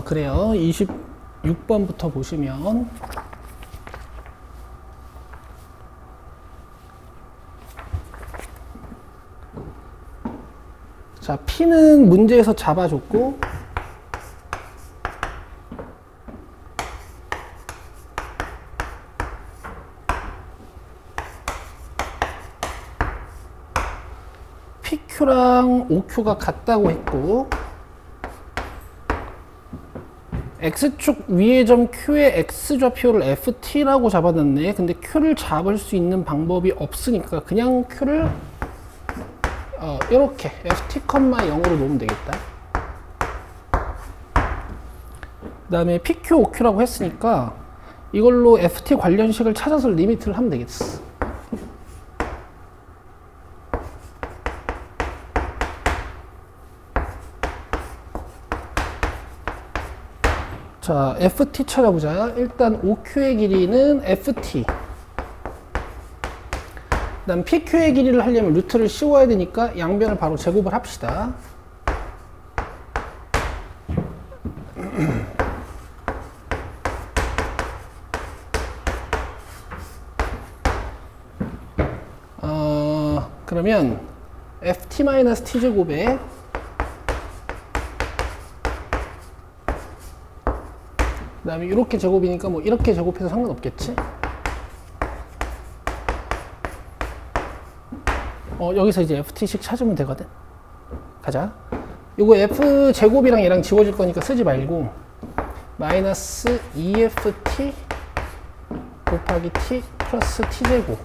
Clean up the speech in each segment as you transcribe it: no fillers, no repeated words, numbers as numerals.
그래요. 26번부터 보시면 자, P는 문제에서 잡아줬고 PQ랑 OQ가 같다고 했고 X축 위의 점 Q의 X좌표를 FT라고 잡아놨네. 근데 Q를 잡을 수 있는 방법이 없으니까 그냥 Q를 이렇게 FT, 0으로 놓으면 되겠다. 그 다음에 PQ, OQ라고 했으니까 이걸로 FT 관련식을 찾아서 리미트를 하면 되겠어. 자, FT 찾아보자. 일단 OQ의 길이는 FT. 그 다음 PQ의 길이를 하려면 루트를 씌워야 되니까 양변을 바로 제곱을 합시다. 그러면 FT-T 제곱에 그 다음에 이렇게 제곱이니까 뭐 이렇게 제곱해도 상관없겠지? 여기서 이제 FT식 찾으면 되거든. 가자. 요거 F 제곱이랑 얘랑 지워질 거니까 쓰지 말고 마이너스 2FT 곱하기 T 플러스 T 제곱.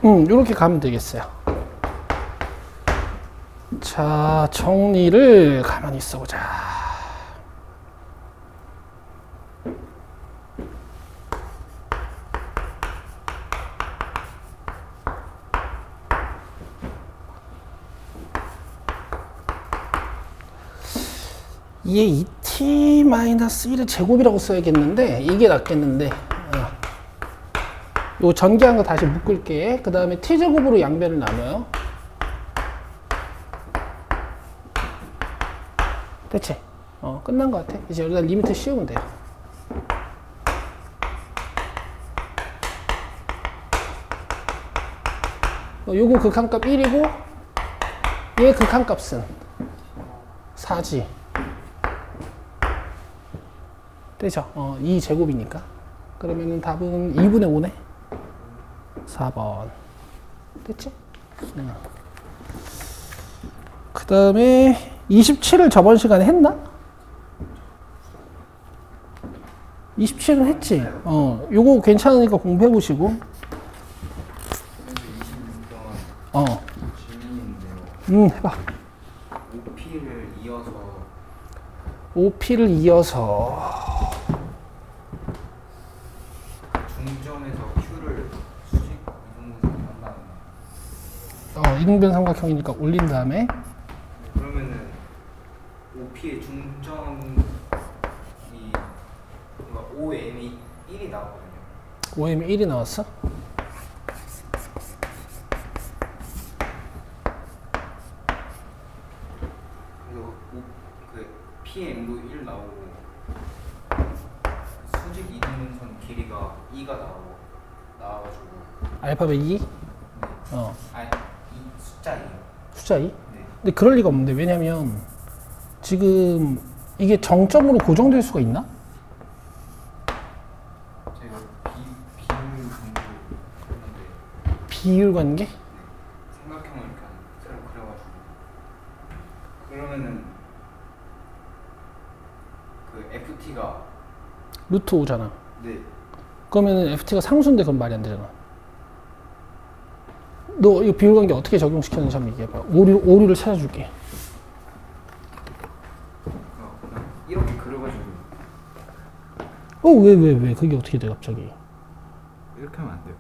요렇게 가면 되겠어요. 자, 정리를 가만히 있어보자. 얘 2t-1의 제곱이라고 써야겠는데 이게 낫겠는데 요 전개한 거 다시 묶을게. 그 다음에 t제곱으로 양변을 나눠요. 됐지? 끝난 것 같아. 이제 여기다 리미트 씌우면 돼요. 요거 극한값 1이고 얘 극한값은 4지. 되죠? 2제곱이니까. 그러면은 답은 2분의 5네. 4번. 됐지? 그 다음에 27을 저번 시간에 했나? 27은 했지. 요거 괜찮으니까 공부해 보시고. 해봐. OP를 이어서 중점에서 Q를 수직 이동분석을 한다는 이등변 삼각형이니까 올린 다음에 그러면은 OP의 중점이 뭔가 OM이 1이 나오거든요. OM이 1이 나왔어? 그래서 그 PM도 1 나오고 수직 이동선 길이가 2가 나와가지고 알파벳 2? 아니 이 숫자 2. 숫자 2? 네. 근데 그럴 리가 없는데. 왜냐면 지금 이게 정점으로 고정될 수가 있나? 제가 비율 정도 했는데 비율 관계? 삼각형을 이렇게 새로 그려가지고 그러면은 그 FT가 루트 5잖아. 네 그러면은 FT가 상수인데 그건 말이 안 되잖아. 너 이거 비율 관계 어떻게 적용시켰는지 한번 얘기해봐. 오류를 찾아줄게. 이렇게 그려가지고 왜? 그게 어떻게 돼, 갑자기? 이렇게 하면 안 돼요.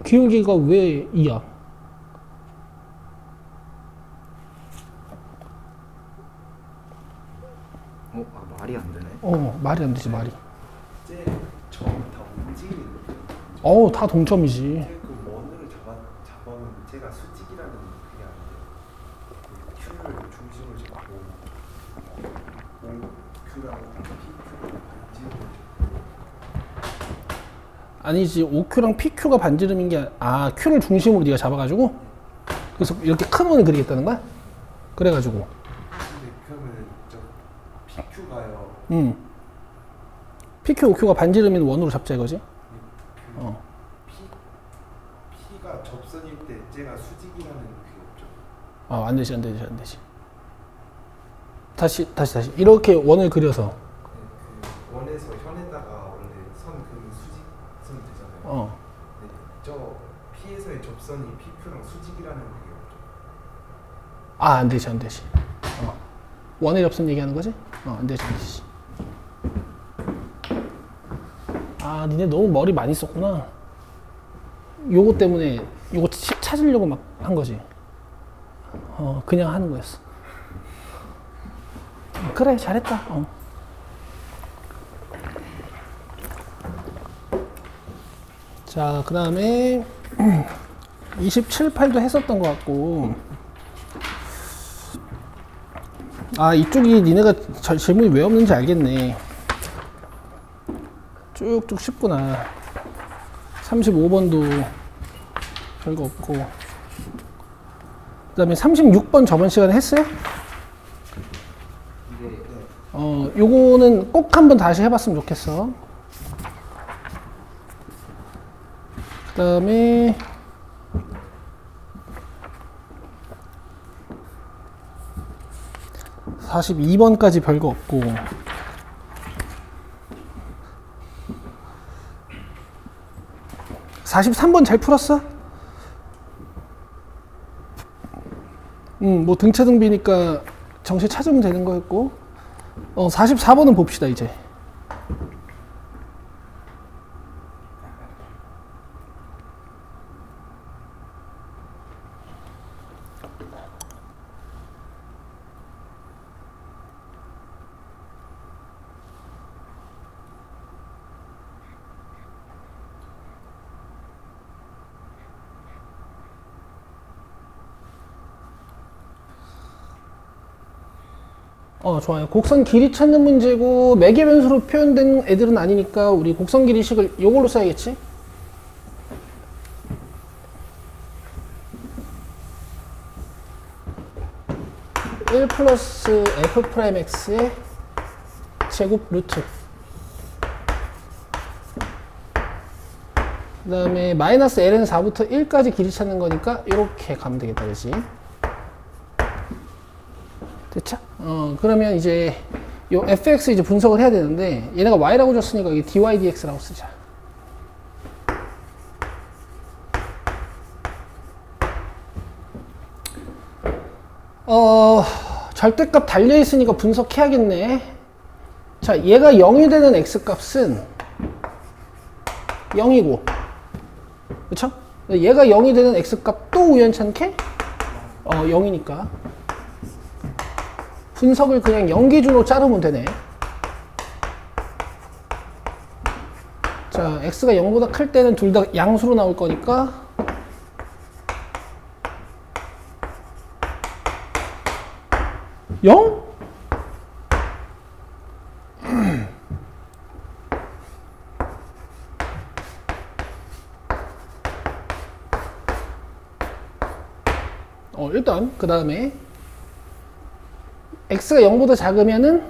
기울기가 왜 2야? 말이 안 되네. 말이 안 되지, 말이. 점이 다 움직이는 어우, 다 동점이지. 그 원을 잡아놓은 제가 수직이라는 그게 아닌데 그 Q를 중심으로 잡고 OQ랑 PQ를 반지름을 아니지, OQ랑 PQ가 반지름인 게, Q를 중심으로 네가 잡아가지고? 그래서 이렇게 큰 원을 그리겠다는 거야? 그래가지고. 근데 그러면 저 PQ가요 PQ, OQ가 반지름인 원으로 잡자 이거지? 그 P가 접선일 때 제가 수직이라는 그게 없죠. 안 되지, 안 되지, 안 되지. 다시. 이렇게 원을 그려서. 네, 그 원에서 현에다가 원래 선 그리면 수직선이 되잖아요. 근데 저 P에서의 접선이 PQ랑 수직이라는 그게 없죠. 안 되지, 안 되지. 원의 접선 얘기하는 거지? 안 되지, 안 되지. 니네 너무 머리 많이 썼구나. 요거 때문에 요거 찾으려고 막 한 거지. 그냥 하는 거였어. 그래, 잘했다. 자, 그 다음에 27, 8도 했었던 것 같고. 이쪽이 니네가 질문이 왜 없는지 알겠네. 쭉쭉 쉽구나. 35번도 별거 없고. 그 다음에 36번 저번 시간에 했어요? 요거는 꼭 한번 다시 해봤으면 좋겠어. 그 다음에 42번까지 별거 없고. 43번 잘 풀었어? 뭐 등차 등비니까 정시 찾으면 되는 거였고. 44번은 봅시다 이제. 좋아요. 곡선 길이 찾는 문제고 매개 변수로 표현된 애들은 아니니까 우리 곡선 길이식을 이걸로 써야겠지? (1 플러스 f 프라임 x의 제곱 루트) 그 다음에 마이너스 ln 4부터 1까지 길이 찾는 거니까 이렇게 가면 되겠다, 그치? 됐죠? 그러면 이제 요 fx 이제 분석을 해야 되는데 얘네가 y라고 줬으니까 여기 dy dx라고 쓰자. 절대값 달려있으니까 분석해야겠네. 자, 얘가 0이 되는 x값은 0이고, 그쵸? 얘가 0이 되는 x값 또 우연찮게 0이니까 분석을 그냥 0기준으로 자르면 되네. 자, x가 0보다 클 때는 둘 다 양수로 나올 거니까 0? 일단 그 다음에 x가 0보다 작으면은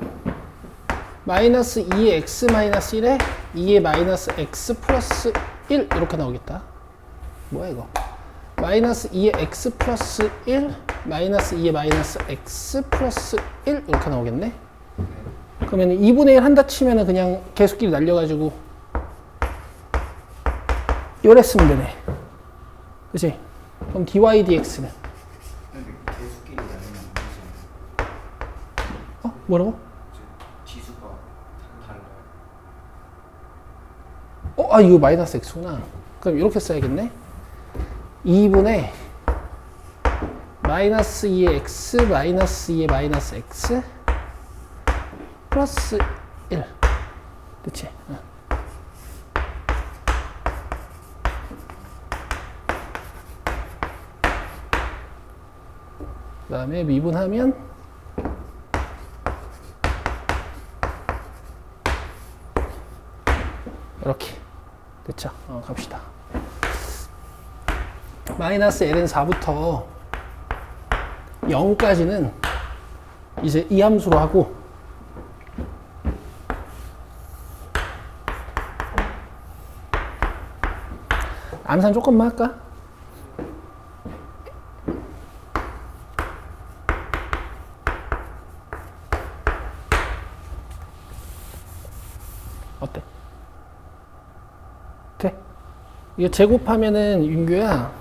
마이너스 2의 x 마이너스 1에 2의 마이너스 x 플러스 1 이렇게 나오겠다. 뭐야 이거? 마이너스 2의 x 플러스 1 마이너스 2의 마이너스 x 플러스 1 이렇게 나오겠네. 그러면 2분의 1 한다 치면은 그냥 계수끼리 날려가지고 요래 쓰면 되네. 그치? 그럼 dy dx는 근데 개수끼리 나누면 무슨 뭐라고? 지수가 달라요. 이거 마이너스 x구나. 그럼 이렇게 써야겠네. 2분의 마이너스 2의 x 마이너스 2의 마이너스 x 플러스 1. 그치? 그 다음에 미분하면 이렇게 됐죠? 갑시다. 마이너스 ln 4부터 0까지는 이제 이 함수로 하고 암산 조금만 할까? 어때? 돼? 이거 제곱하면은 윤규야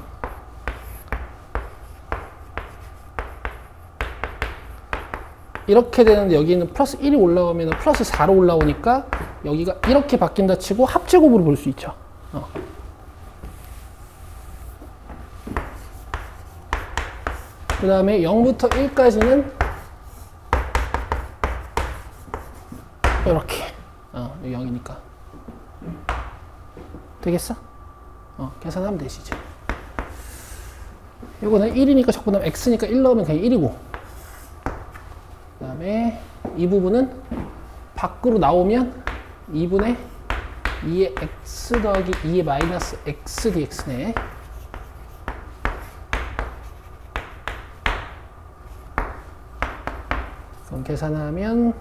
이렇게 되는데 여기는 플러스 1이 올라오면 플러스 4로 올라오니까 여기가 이렇게 바뀐다 치고 합제곱으로 볼 수 있죠. 그 다음에 0부터 1까지는 이렇게 0이니까 되겠어? 계산하면 되지 이제. 이거는 1이니까 적분하면 x니까 1 넣으면 그냥 1이고 그 다음에 이 부분은 밖으로 나오면 2분의 2의 x 더하기 2의 마이너스 x dx네. 그럼 계산하면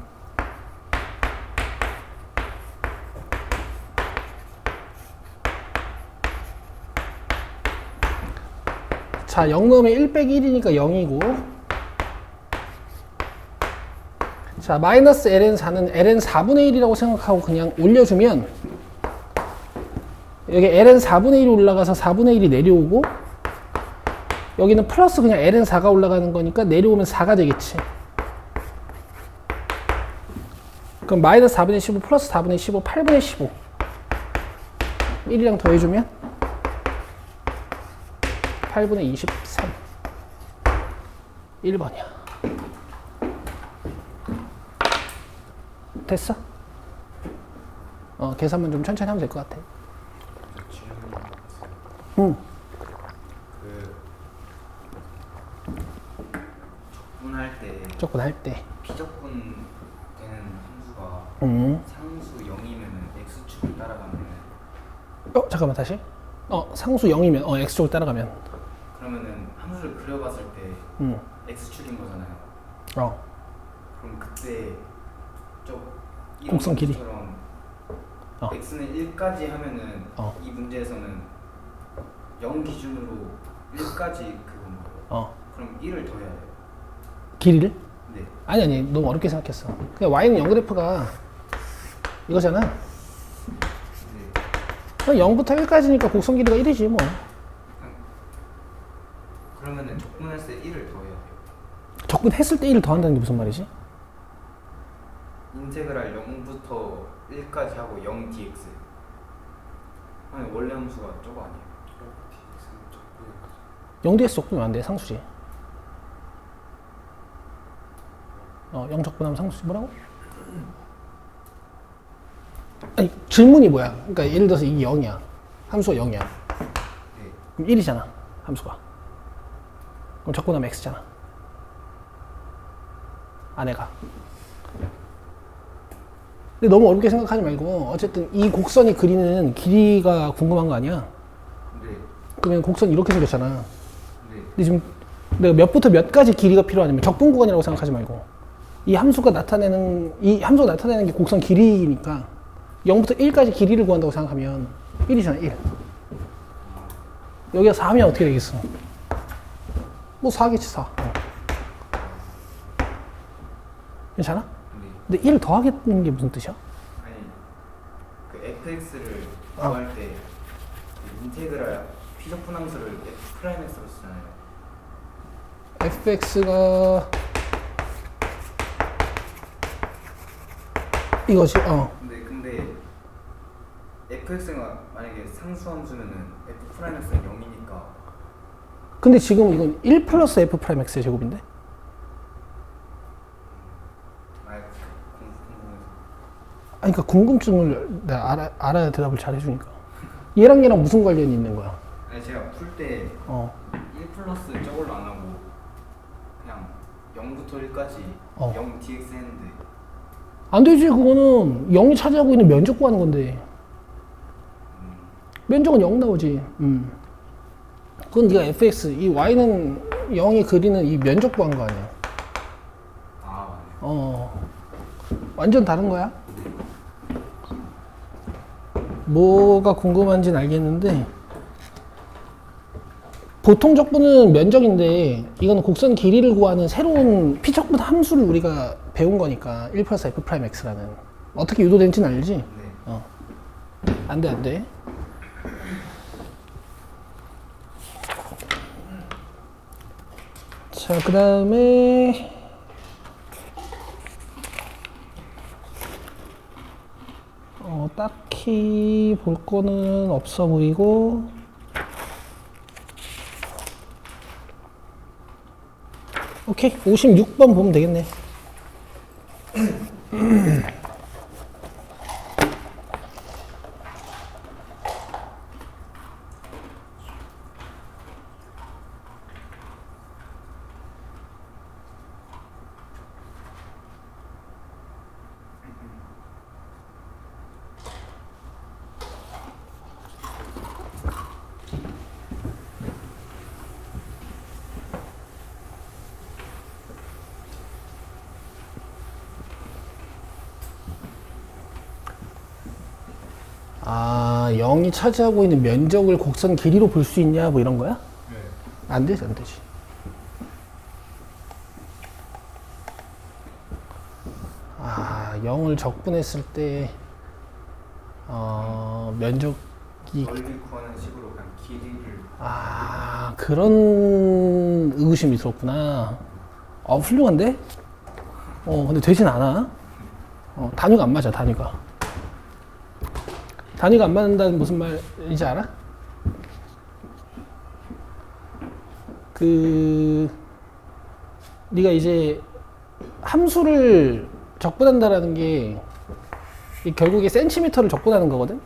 자, 0 넣으면 1 빼기 1이니까 0이고 자, 마이너스 ln 4는 ln 4분의 1이라고 생각하고 그냥 올려주면 여기 ln 4분의 1이 올라가서 4분의 1이 내려오고 여기는 플러스 그냥 ln 4가 올라가는 거니까 내려오면 4가 되겠지. 그럼 마이너스 4분의 15 플러스 4분의 15 8분의 15 1이랑 더해주면 8분의 23 1번이야. 됐어? 계산만 좀 천천히 하면 될 것 같아. 질문이 있어요. 응. 적분할 때 적분할 때. 비적분 되는 함수가 상수 0이면은 x축을 따라가면 잠깐만 다시. 상수 0이면 x축을 따라가면. 그러면은 함수를 그려봤을 때 x축인 거잖아요. 어. 그럼 그때 이런 곡선 길이. 것처럼 어. x는 1까지 하면은 어. 이 문제에서는 0 기준으로 1까지 그건 거예요. 그럼 1을 더해야 돼요. 길이를? 네. 아니 너무 어렵게 생각했어. 그냥 y는 0 그래프가 이거잖아. 네. 그럼 0부터 1까지니까 곡선 길이가 1이지 뭐. 그러면은 적분했을 때 1을 더해야 돼요. 적분했을 때 1을 더한다는 게 무슨 말이지? 인테그랄 0부터 1까지 하고 0 dx. 아니 원래 함수가 저거 아니에요? 0dx 적분하면 안 돼. 상수지. 0 적분하면 상수지. 뭐라고? 아니 질문이 뭐야? 그러니까 예를 들어서 이게 0이야. 함수가 0이야. 네. 그럼 1이잖아. 함수가. 그럼 적분하면 x잖아. 안에가. 근데 너무 어렵게 생각하지 말고 어쨌든 이 곡선이 그리는 길이가 궁금한 거 아니야? 네. 그러면 곡선 이렇게 생겼잖아. 네. 근데 지금 내가 몇부터 몇까지 길이가 필요하냐면 적분 구간이라고 생각하지 말고 이 함수가 나타내는 게 곡선 길이니까 0부터 1까지 길이를 구한다고 생각하면 1이잖아 1. 여기가 4면 어떻게 되겠어? 뭐 4겠지 4. 괜찮아? 네. 근데 1 더하겠다는 게 무슨 뜻이야? 아니 그 fx를 구할 때 그 인테그랄 피적분 함수를 f 프라임x로 쓰잖아요. fx가 이거지. 근데 fx가 만약에 상수 함수면은 f 프라임x는 0이니까. 근데 지금 이건 1 플러스 f 프라임 x의 제곱인데? 아니, 그러니까 궁금증을 내가 알아야 대답을 잘 해주니까. 얘랑 무슨 관련이 있는 거야? 아니 제가 풀 때 1 플러스 저걸로 안 하고 그냥 0부터 1까지 0 dx 했는데 안 되지. 그거는 0이 차지하고 있는 면적 구하는 건데. 면적은 0 나오지. 그건 네가 fx, 이 y는 0이 그리는 이 면적 구한 거 아니야. 완전 다른 거야. 뭐가 궁금한지는 알겠는데, 보통 적분은 면적인데 이건 곡선 길이를 구하는 새로운 피적분 함수를 우리가 배운 거니까 1 플러스 f 프라임 x라는. 어떻게 유도된지는 알지? 네. 안 돼, 안 돼. 자, 그 다음에 딱히 볼 거는 없어 보이고, 오케이, 56번 보면 되겠네. 아, 0이 차지하고 있는 면적을 곡선 길이로 볼 수 있냐, 뭐 이런 거야? 네. 안 되지, 안 되지. 아, 0을 적분했을 때, 면적이. 넓이 구하는 식으로 그냥 길이를. 아, 그런 의구심이 있었구나. 훌륭한데? 근데 되진 않아. 단위가 안 맞아, 단위가. 단위가 안 맞는다는 무슨 말인지 알아? 네가 이제 함수를 적분한다라는 게 결국에 센티미터를 적분하는 거거든?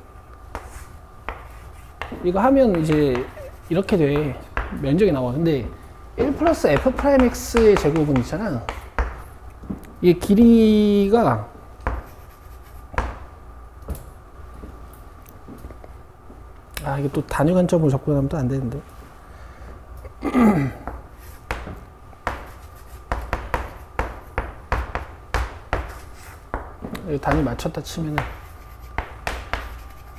이거 하면 이제 이렇게 돼. 면적이 나와. 근데 1 플러스 f 프라임 x의 제곱은 있잖아. 이게 길이가 이게 또 단위 관점으로 접근하면 또 안 되는데. 단위 맞췄다 치면은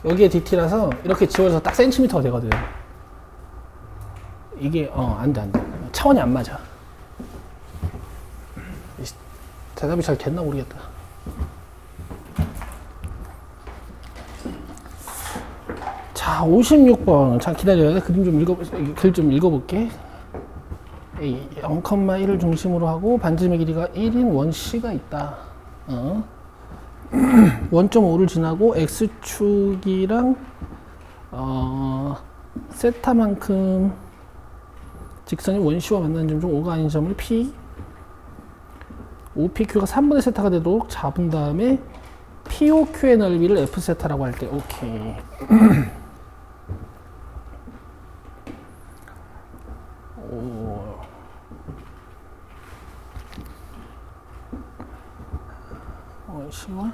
여기에 dt라서 이렇게 지워져서 딱 센티미터가 되거든. 이게 안 돼. 차원이 안 맞아. 대답이 잘 됐나 모르겠다. 자, 56번. 자, 기다려야 돼. 글 좀 읽어볼게. 0,1을 중심으로 하고 반지름의 길이가 1인 원C가 있다. 원점5를 지나고 x축이랑 세타만큼 직선이 원C와 만나는 점 중 5가 아닌 점을 P, OPQ가 3분의 세타가 되도록 잡은 다음에 POQ의 넓이를 F세타라고 할 때, 오케이. 원C와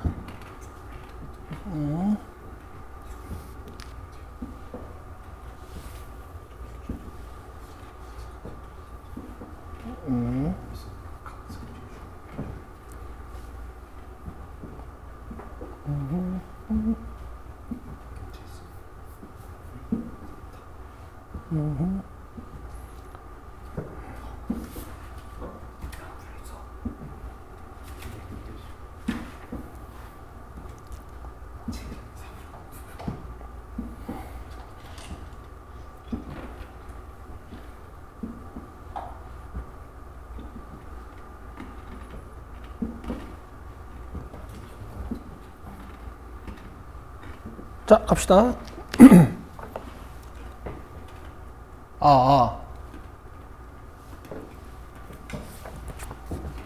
자, 갑시다.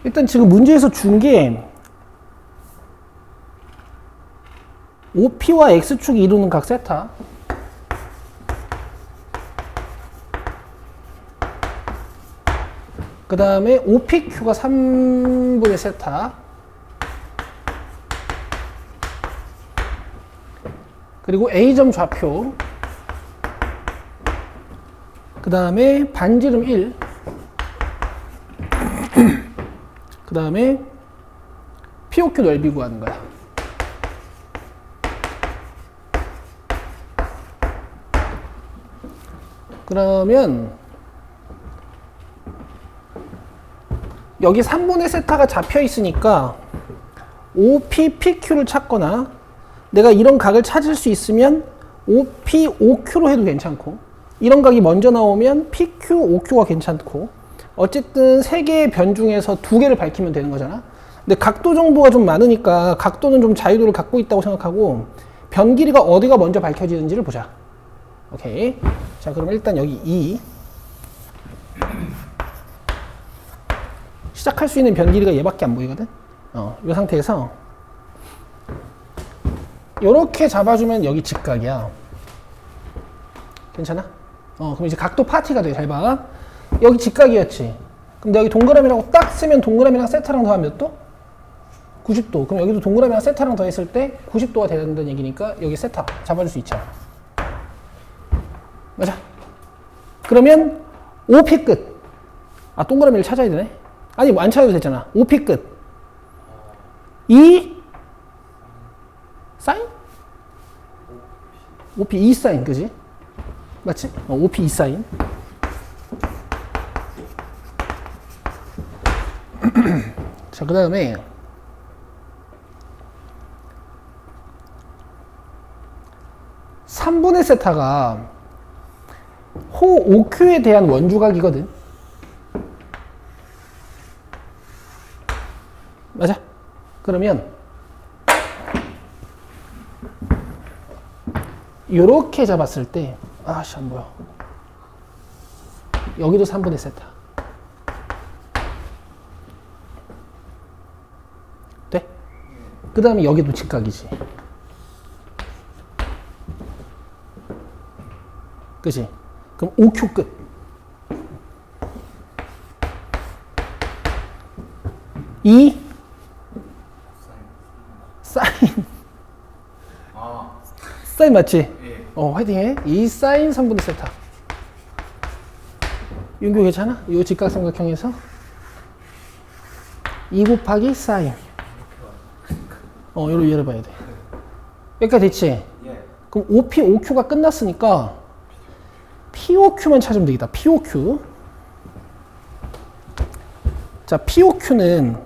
일단 지금 문제에서 준 게 OP와 X축이 이루는 각 세타. 그러니까 그 다음에 OPQ가 3분의 세타. 그리고 A점 좌표. 그 다음에 반지름 1. 그 다음에 POQ 넓이 구하는 거야. 그러면 여기 3분의 세타가 잡혀 있으니까 OP, PQ를 찾거나 내가 이런 각을 찾을 수 있으면 OP, OQ로 해도 괜찮고 이런 각이 먼저 나오면 PQ, OQ가 괜찮고 어쨌든 3개의 변 중에서 2개를 밝히면 되는 거잖아. 근데 각도 정보가 좀 많으니까 각도는 좀 자유도를 갖고 있다고 생각하고 변 길이가 어디가 먼저 밝혀지는지를 보자. 오케이. 자, 그럼 일단 여기 2. 시작할 수 있는 변 길이가 얘밖에 안 보이거든. 이 상태에서 요렇게 잡아주면 여기 직각이야. 괜찮아? 그럼 이제 각도 파티가 돼. 잘 봐. 여기 직각이었지. 그럼 내가 여기 동그라미라고 딱 쓰면 동그라미랑 세타랑 더하면 몇 도? 90도. 그럼 여기도 동그라미랑 세타랑 더했을 때 90도가 된다는 얘기니까 여기 세타 잡아줄 수 있잖아. 맞아. 그러면 OP 끝. 동그라미를 찾아야 되네. 아니, 뭐 안 찾아도 되잖아. OP 끝. E 사인? OP E 사인, 그지? 맞지? OP E 사인. 자, 그 다음에 3분의 세타가 호 OQ에 대한 원주각이거든. 맞아? 그러면 요렇게 잡았을 때 아씨 안 보여. 여기도 3분의 세타. 돼? 그 다음에 여기도 직각이지. 그치? 그럼 OQ 끝. 이 사인. 사인 맞지? 예. 화이팅해. 이 사인 3분의 세타. 윤교 괜찮아? 이 직각삼각형에서 2 곱하기 사인. 요로 열어봐야 돼. 여기까지 됐지? 예. 그럼 OP, OQ가 끝났으니까 POQ만 찾으면 되겠다. POQ. 자, POQ는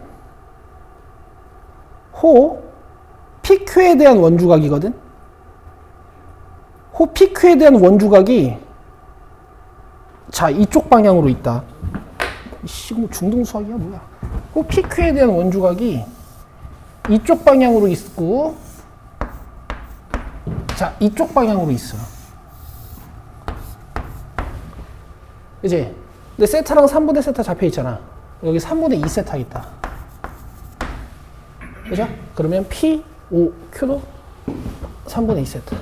호 PQ에 대한 원주각이거든. 호 PQ에 대한 원주각이 자, 이쪽 방향으로 있다. 이거 중등 수학이야 뭐야? 호 PQ에 대한 원주각이 이쪽 방향으로 있고, 자, 이쪽 방향으로 있어. 그치? 근데 세타랑 3분의 세타 잡혀 있잖아. 여기 3분의 2 세타 있다. 그죠? 그러면 P, O, Q도 3분의 2 세타.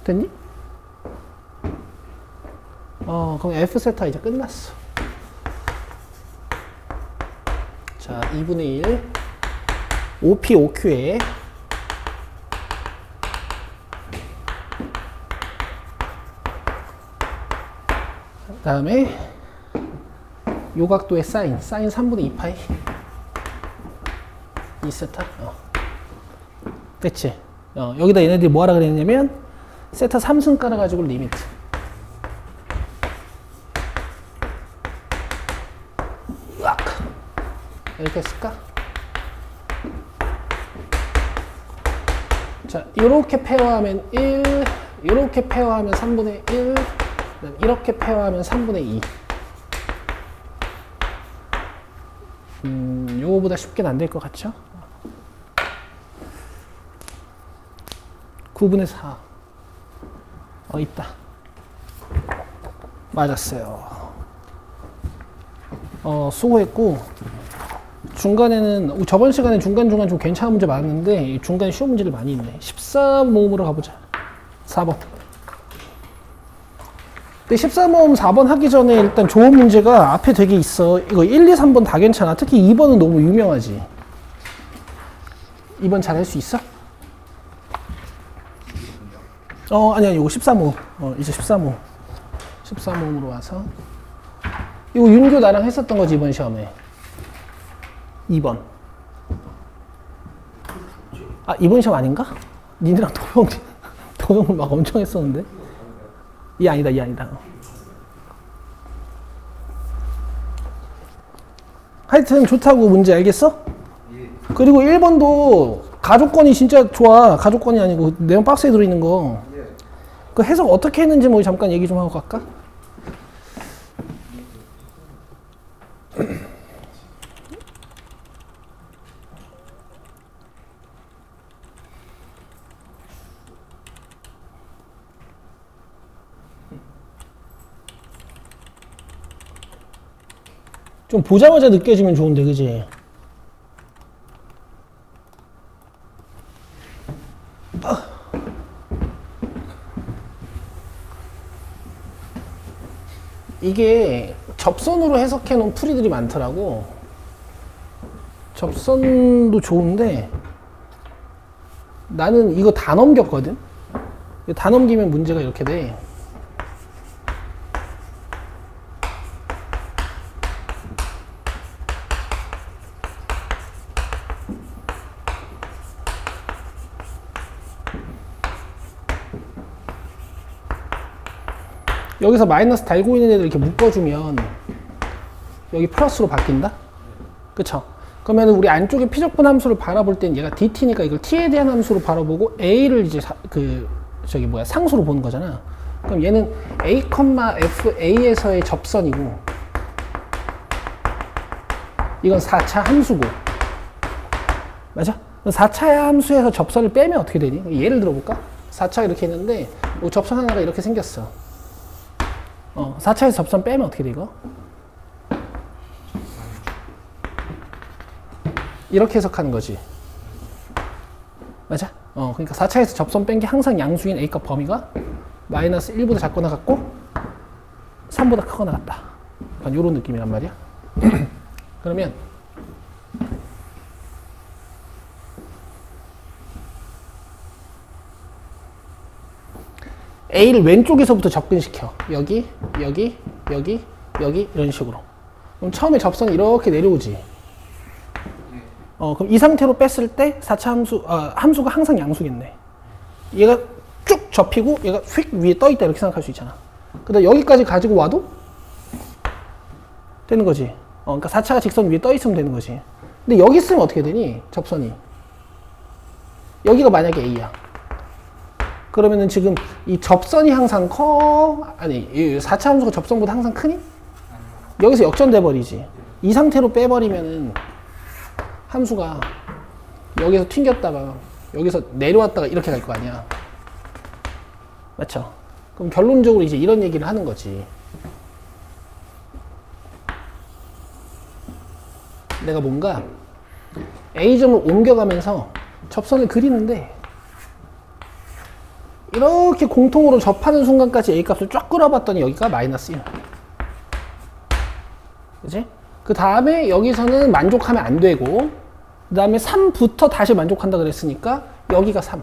됐니? 그럼 F 세타 이제 끝났어. 자, 2분의 1 OP, OQ에 그 다음에 요 각도의 사인 3분의 2파이 2세타. 됐지? 여기다 얘네들이 뭐 하라 그랬냐면 세타 3승 깔아가지고 리미트. 으악. 이렇게 했을까? 자, 이렇게 페어하면 1, 이렇게 페어하면 3분의 1, 이렇게 페어하면 3분의 2. 요거보다 쉽게는 안 될 것 같죠? 9분의 4. 있다. 맞았어요. 수고했고, 중간에는, 저번 시간에 중간중간 좀 괜찮은 문제 많았는데, 중간에 쉬운 문제를 많이 있네. 14모음으로 가보자. 4번. 근데 13번 4번 하기 전에 일단 좋은 문제가 앞에 되게 있어. 이거 1, 2, 3번 다 괜찮아. 특히 2번은 너무 유명하지. 2번 잘 할 수 있어? 아니야, 이거 13호. 이제 13호. 13호로 와서. 이거 윤교 나랑 했었던 거지, 이번 시험에. 2번. 아, 이번 시험 아닌가? 니네랑 도형 막 엄청 했었는데? 이 아니다, 이 아니다. 하여튼 좋다고 문제 알겠어? 그리고 1번도 가족권이 진짜 좋아. 가족권이 아니고 내용 박스에 들어있는 거. 그 해석 어떻게 했는지 뭐 잠깐 얘기 좀 하고 갈까? 좀 보자마자 느껴지면 좋은데, 그지? 이게 접선으로 해석해 놓은 풀이들이 많더라고. 접선도 좋은데 나는 이거 다 넘겼거든. 이거 다 넘기면 문제가 이렇게 돼. 여기서 마이너스 달고 있는 애들 이렇게 묶어주면 여기 플러스로 바뀐다? 그쵸? 그러면 우리 안쪽에 피적분 함수를 바라볼 땐 얘가 dt니까 이걸 t에 대한 함수로 바라보고 a를 이제 상수로 보는 거잖아. 그럼 얘는 a, fa에서의 접선이고 이건 4차 함수고, 맞아? 4차 함수에서 접선을 빼면 어떻게 되니? 예를 들어볼까? 4차가 이렇게 있는데 뭐 접선 하나가 이렇게 생겼어. 4차에서 접선 빼면 어떻게 돼, 이거? 이렇게 해석하는 거지. 맞아? 그러니까 4차에서 접선 뺀 게 항상 양수인 A값 범위가 마이너스 1보다 작거나 같고 3보다 크거나 같다. 약간 요런 느낌이란 말이야. 그러면 A를 왼쪽에서부터 접근시켜. 여기, 여기, 여기, 여기 이런 식으로. 그럼 처음에 접선이 이렇게 내려오지. 그럼 이 상태로 뺐을 때 4차 함수가 항상 양수겠네. 얘가 쭉 접히고 얘가 휙 위에 떠있다 이렇게 생각할 수 있잖아. 그다음 여기까지 가지고 와도 되는 거지. 그러니까 4차가 직선 위에 떠있으면 되는 거지. 근데 여기 있으면 어떻게 되니? 접선이. 여기가 만약에 A야. 그러면은 지금 이 접선이 항상 이 4차 함수가 접선보다 항상 크니? 여기서 역전돼 버리지. 이 상태로 빼버리면은 함수가 여기서 튕겼다가 여기서 내려왔다가 이렇게 갈 거 아니야. 맞죠? 그럼 결론적으로 이제 이런 얘기를 하는 거지. 내가 뭔가 A점을 옮겨가면서 접선을 그리는데 이렇게 공통으로 접하는 순간까지 A값을 쫙 끌어봤더니 여기가 마이너스 1. 그치? 그 다음에 여기서는 만족하면 안 되고, 그 다음에 3부터 다시 만족한다 그랬으니까 여기가 3.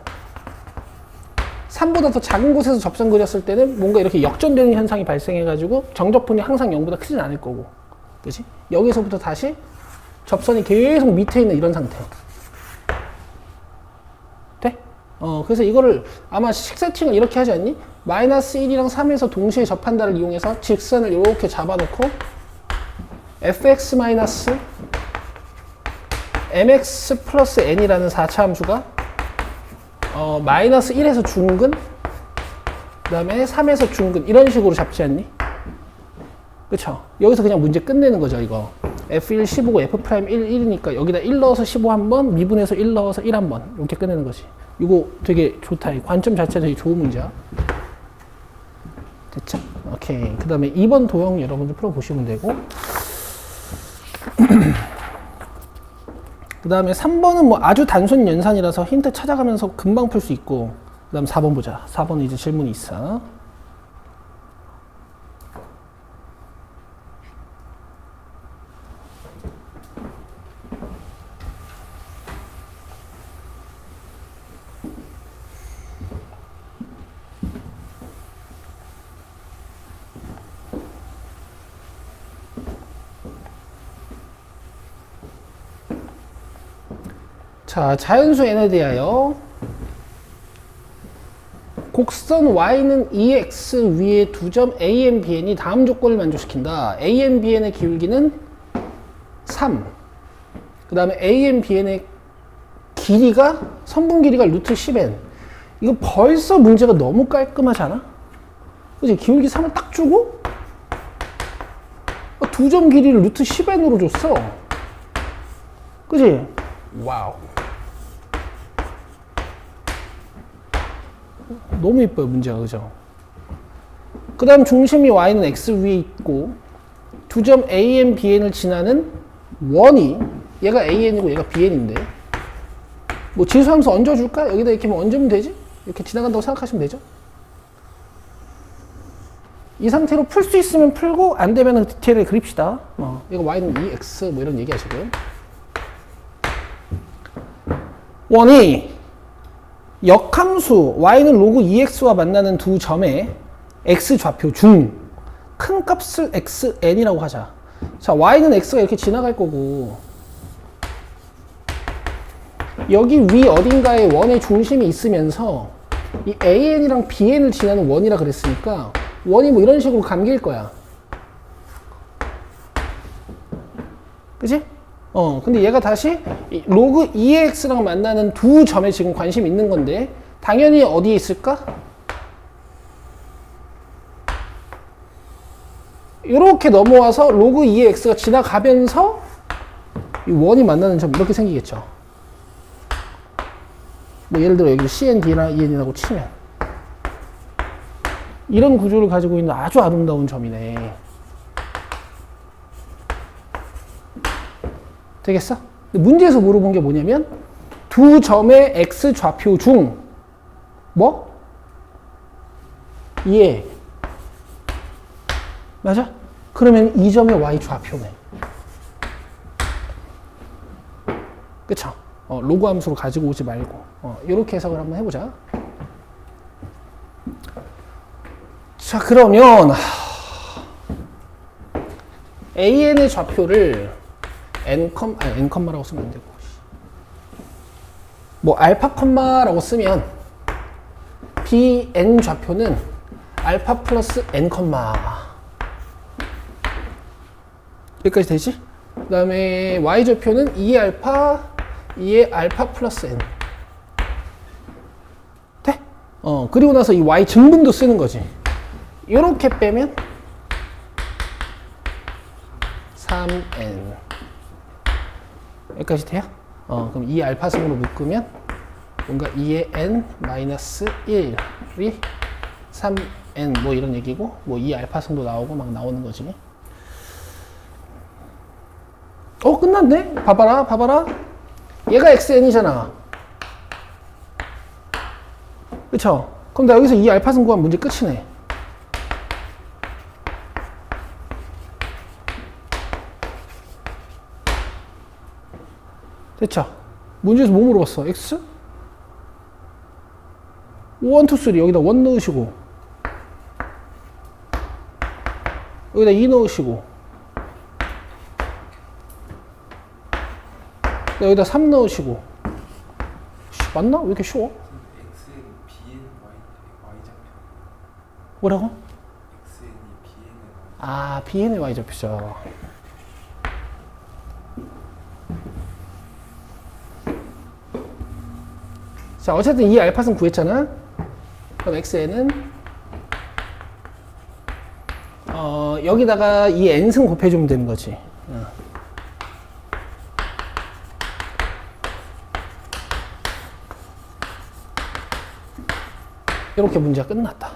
3보다 더 작은 곳에서 접선 그렸을 때는 뭔가 이렇게 역전되는 현상이 발생해가지고 정적분이 항상 0보다 크진 않을 거고. 그치? 여기서부터 다시 접선이 계속 밑에 있는 이런 상태. 돼? 그래서 이거를 아마 식 세팅을 이렇게 하지 않니? 마이너스 1이랑 3에서 동시에 접한다를 이용해서 직선을 이렇게 잡아놓고 fx 마이너스 mx 플러스 n이라는 4차 함수가 마이너스 1에서 중근, 그 다음에 3에서 중근 이런 식으로 잡지 않니? 그쵸? 여기서 그냥 문제 끝내는 거죠, 이거. f1 15고 f'1 1이니까 여기다 1 넣어서 15 한 번, 미분해서 1 넣어서 1 한 번. 이렇게 끝내는 거지. 이거 되게 좋다. 이 관점 자체가 되게 좋은 문제야. 됐죠? 오케이. 그 다음에 2번 도형 여러분들 풀어보시면 되고. 그 다음에 3번은 뭐 아주 단순 연산이라서 힌트 찾아가면서 금방 풀 수 있고, 그 다음 4번 보자. 4번은 이제 질문이 있어. 자, 자연수 n에 대하여 곡선 y는 2x 위에 두 점 a, n, b, n이 다음 조건을 만족시킨다. a, n, b, n의 기울기는 3. 그 다음에 a, n, b, n의 길이가 선분 길이가 루트 10n. 이거 벌써 문제가 너무 깔끔하지 않아? 그치? 기울기 3을 딱 주고 두 점 길이를 루트 10n으로 줬어. 그치? 와우. 너무 이뻐요, 문제가. 그죠? 그 다음 중심이 y는 x 위에 있고 두 점 a, n, b, n을 지나는 원이 얘가 a, n이고 얘가 b, n인데 뭐 지수함수 얹어줄까? 여기다 이렇게 뭐 얹으면 되지? 이렇게 지나간다고 생각하시면 되죠? 이 상태로 풀 수 있으면 풀고 안 되면 디테일을 그립시다. 이거 y는 2x 뭐 이런 얘기 하시고요. 원이 역함수 y는 로그 2x와 만나는 두 점의 x 좌표 중 큰 값을 xn이라고 하자. 자, y는 x가 이렇게 지나갈 거고 여기 위 어딘가에 원의 중심이 있으면서 이 an이랑 bn을 지나는 원이라 그랬으니까 원이 뭐 이런 식으로 감길 거야. 그치? 근데 얘가 다시 로그 2x랑 만나는 두 점에 지금 관심이 있는 건데 당연히 어디에 있을까? 이렇게 넘어와서 로그 2x가 지나가면서 이 원이 만나는 점 이렇게 생기겠죠. 뭐 예를 들어 여기 CND나 EN이라고 치면 이런 구조를 가지고 있는 아주 아름다운 점이네. 되겠어? 문제에서 물어본 게 뭐냐면 두 점의 x 좌표 중 뭐? 예. 맞아? 그러면 이 점의 y 좌표네. 그쵸? 로그 함수로 가지고 오지 말고 이렇게 해석을 한번 해보자. 자, 그러면 AN의 좌표를 n, 라고 쓰면 안 되고 뭐 알파 컴마라고 쓰면 BN 좌표는 알파 플러스 n 컴마 여기까지 되지? 그 다음에 y 좌표는 2의 알파 2의 알파 플러스 n 돼? 그리고 나서 이 y 증분도 쓰는 거지. 이렇게 빼면 3n 여기까지 돼요? 그럼 2 알파승으로 묶으면 뭔가 2의 n 마이너스 1이 3n 뭐 이런 얘기고 뭐 2 알파승도 나오고 막 나오는 거지. 끝났네? 봐봐라 얘가 xn이잖아. 그쵸? 그럼 나 여기서 2 알파승 구하면 문제 끝이네. 됐죠? 문제에서 뭐 물어봤어? x? 1, 2, 3 여기다 1 넣으시고 여기다 2 넣으시고 여기다 3 넣으시고 맞나? 왜 이렇게 쉬워? xn, bn, y 좌표. 뭐라고? xn이 bn의 y. 아, bn의 y 좌표죠. 자, 어쨌든 이 알파승 구했잖아. 그럼 xn은 여기다가 이 n승 곱해주면 되는 거지. 이렇게 문제가 끝났다.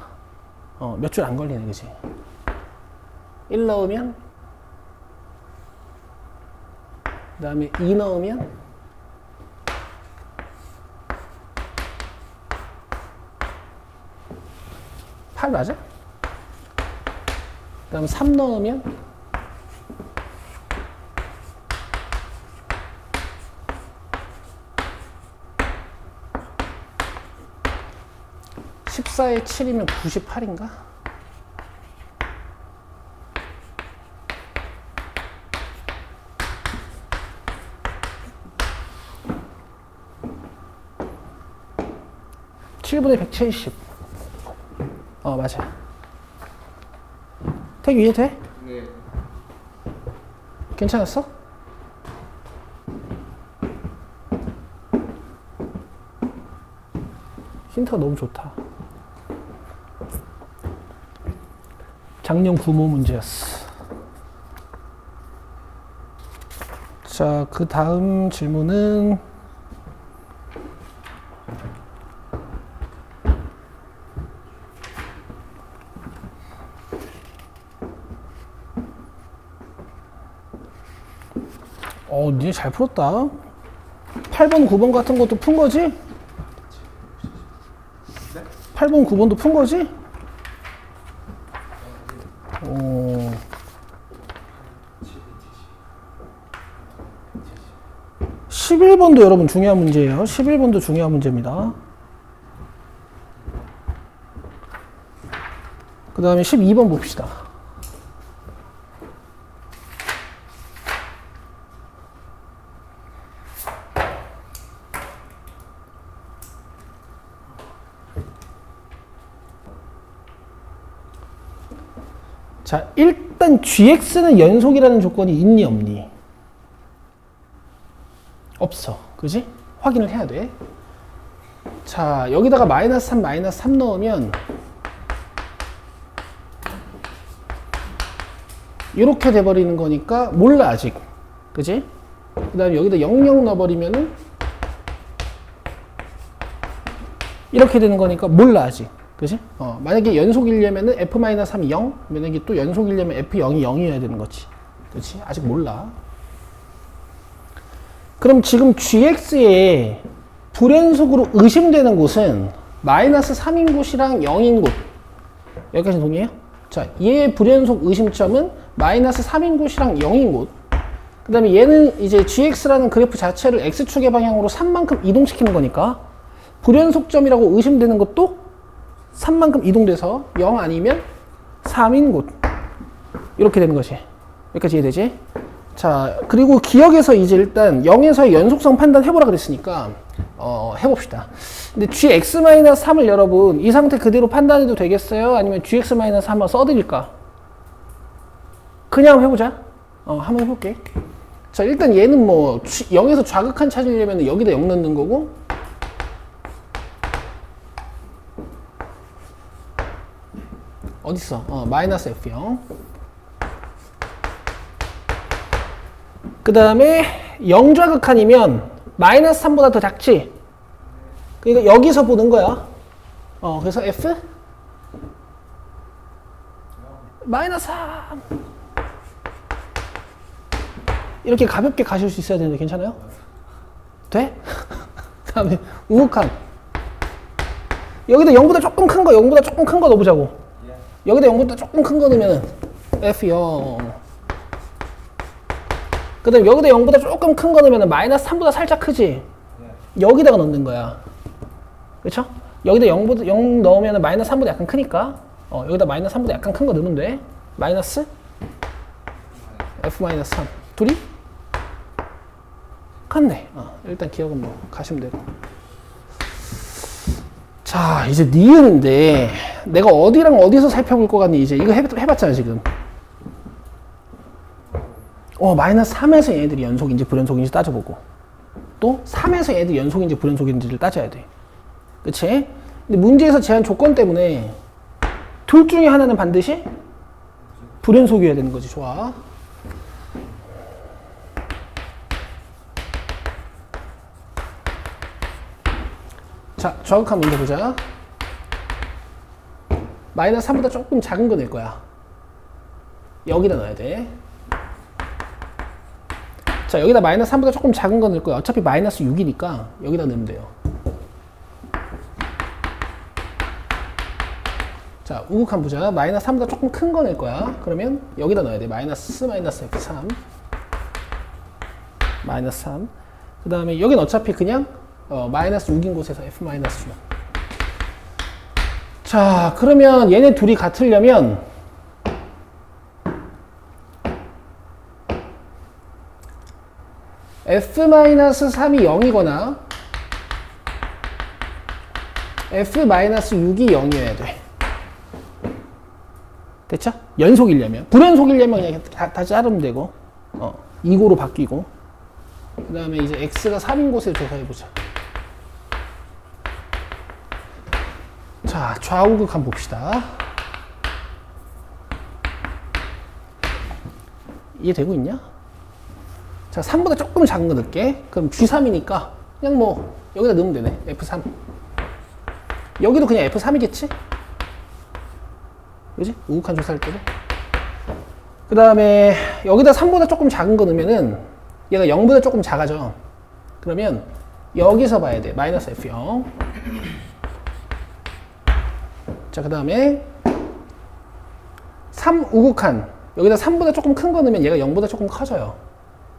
몇 줄 안 걸리네, 그치? 1 넣으면, 그 다음에 2 넣으면, 8 맞아? 그 다음에 3 넣으면, 14에 7이면 98인가? 7분의 170. 맞아. 택 이해돼? 네. 괜찮았어? 힌트가 너무 좋다. 작년 구모 문제였어. 자, 그 다음 질문은 니네 잘 풀었다. 8번, 9번 같은 것도 푼 거지? 네? 8번, 9번도 푼 거지? 오. 11번도 여러분 중요한 문제예요. 11번도 중요한 문제입니다. 그 다음에 12번 봅시다. 자, 일단 gx는 연속이라는 조건이 있니 없니? 없어. 그지? 확인을 해야 돼. 자, 여기다가 마이너스 3, 마이너스 3 넣으면 이렇게 돼버리는 거니까 몰라 아직. 그지? 그 다음에 여기다 00 넣어버리면은 이렇게 되는 거니까 몰라 아직. 그지? 만약에 연속이려면은 f-3이 0, 만약에 또 연속이려면 f0이 0이어야 되는 거지. 그치? 아직 몰라. 그럼 지금 gx에 불연속으로 의심되는 곳은 마이너스 3인 곳이랑 0인 곳. 여기까지 동의해요? 자, 얘의 불연속 의심점은 마이너스 3인 곳이랑 0인 곳. 그 다음에 얘는 이제 gx라는 그래프 자체를 x축의 방향으로 3만큼 이동시키는 거니까 불연속점이라고 의심되는 것도 3만큼 이동돼서 0 아니면 3인 곳. 이렇게 되는 것이. 여기까지 이해되지? 자, 그리고 기억에서 이제 일단 0에서의 연속성 판단 해보라 그랬으니까, 해봅시다. 근데 gx-3을 여러분, 이 상태 그대로 판단해도 되겠어요? 아니면 gx-3 한번 써드릴까? 그냥 해보자. 한번 해볼게. 자, 일단 얘는 뭐, 0에서 좌극한 찾으려면 여기다 0 넣는 거고, 어딨어? 마이너스 f0. 그 다음에 0좌극한이면 마이너스 3보다 더 작지? 그러니까 여기서 보는 거야. 그래서 f 마이너스 3 이렇게 가볍게 가실 수 있어야 되는데 괜찮아요? 돼? 그 다음에 우극한 여기다 0보다 조금 큰 거, 0보다 조금 큰 거 넣어보자고. 여기다 0보다 조금 큰 거 넣으면 F0. 그 다음에 여기다 0보다 조금 큰 거 넣으면 마이너스 3보다 살짝 크지? 여기다가 넣는 거야. 그쵸? 여기다 0 넣으면 마이너스 3보다 약간 크니까 여기다 마이너스 3보다 약간 큰 거 넣으면 돼. 마이너스 F-3. 둘이? 같네. 일단 기억은 뭐 가시면 되고. 자, 이제 니은인데 내가 어디랑 어디서 살펴볼 것 같니? 이제 이거 해봤잖아 지금. 마이너스 3에서 얘네들이 연속인지 불연속인지 따져보고 또 3에서 얘네들이 연속인지 불연속인지를 따져야 돼. 그치? 근데 문제에서 제한 조건 때문에 둘 중에 하나는 반드시 불연속이어야 되는 거지. 좋아. 자, 좌극한 문제 보자. 마이너스 3보다 조금 작은 거 낼 거야. 여기다 넣어야 돼. 자, 여기다 마이너스 3보다 조금 작은 거 넣을 거야. 어차피 마이너스 6이니까 여기다 넣으면 돼요. 자, 우극한 보자. 마이너스 3보다 조금 큰 거 낼 거야. 그러면 여기다 넣어야 돼. 마이너스 F3. 마이너스 3. 그 다음에 여긴 어차피 그냥 마이너스 6인 곳에서 F-6. 자, 그러면 얘네 둘이 같으려면 F-3이 0이거나 F-6이 0이어야 돼. 됐죠? 연속이려면. 불연속이려면 그냥 다 자르면 되고, 2고로 바뀌고, 그 다음에 이제 X가 3인 곳을 조사해보자. 자, 좌우극 한번 봅시다. 이해되고 있냐? 자, 3보다 조금 작은 거 넣을게. 그럼 G3이니까 그냥 뭐 여기다 넣으면 되네. F3. 여기도 그냥 F3이겠지? 그지? 우극한 조사할 때도. 그 다음에 여기다 3보다 조금 작은 거 넣으면은 얘가 0보다 조금 작아져. 그러면 여기서 봐야 돼. 마이너스 F0. 자, 그 다음에 3 우극한. 여기다 3보다 조금 큰 거 넣으면 얘가 0보다 조금 커져요.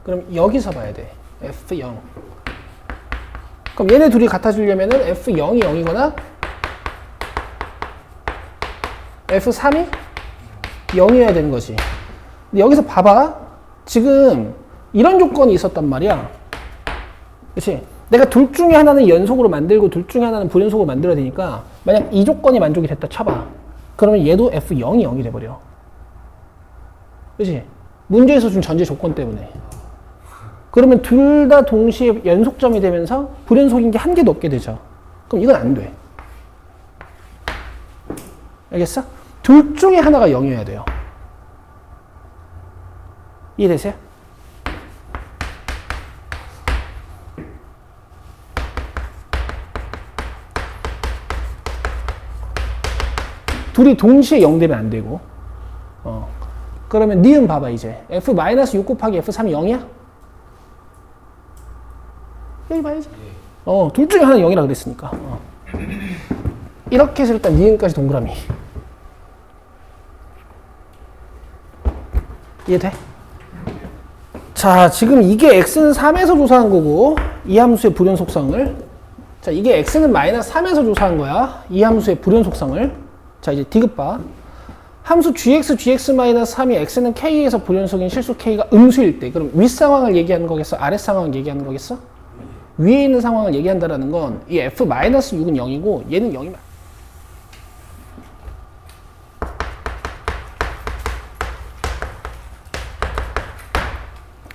그럼 여기서 봐야 돼. F0. 그럼 얘네 둘이 같아지려면은 F0이 0이거나 F3이 0이어야 되는 거지. 근데 여기서 봐봐. 지금 이런 조건이 있었단 말이야. 그치? 내가 둘 중에 하나는 연속으로 만들고 둘 중에 하나는 불연속으로 만들어야 되니까 만약 이 조건이 만족이 됐다 쳐봐. 그러면 얘도 F0이 0이 돼버려. 그치? 문제에서 준 전제 조건 때문에. 그러면 둘 다 동시에 연속점이 되면서 불연속인 게 한 개도 없게 되죠. 그럼 이건 안 돼. 알겠어? 둘 중에 하나가 0이어야 돼요. 이해되세요? 둘이 동시에 0 되면 안 되고. 그러면 니은 봐봐 이제. F-6 곱하기 F3이 0이야? 여기 봐야지. 둘 중에 하나는 0이라 그랬으니까. 이렇게 해서 일단 니은까지 동그라미. 이해돼? 자, 지금 이게 x는 3에서 조사한 거고 이 함수의 불연속성을, 자, 이게 x는 마이너스 3에서 조사한 거야. 이 함수의 불연속성을. 자, 이제 디귿 봐. 함수 gx-3이 x는 k에서 불연속인 실수 k가 음수일 때, 그럼 윗 상황을 얘기하는 거겠어? 아랫 상황을 얘기하는 거겠어? 위에 있는 상황을 얘기한다라는 건 이 f-6은 0이고 얘는 0이면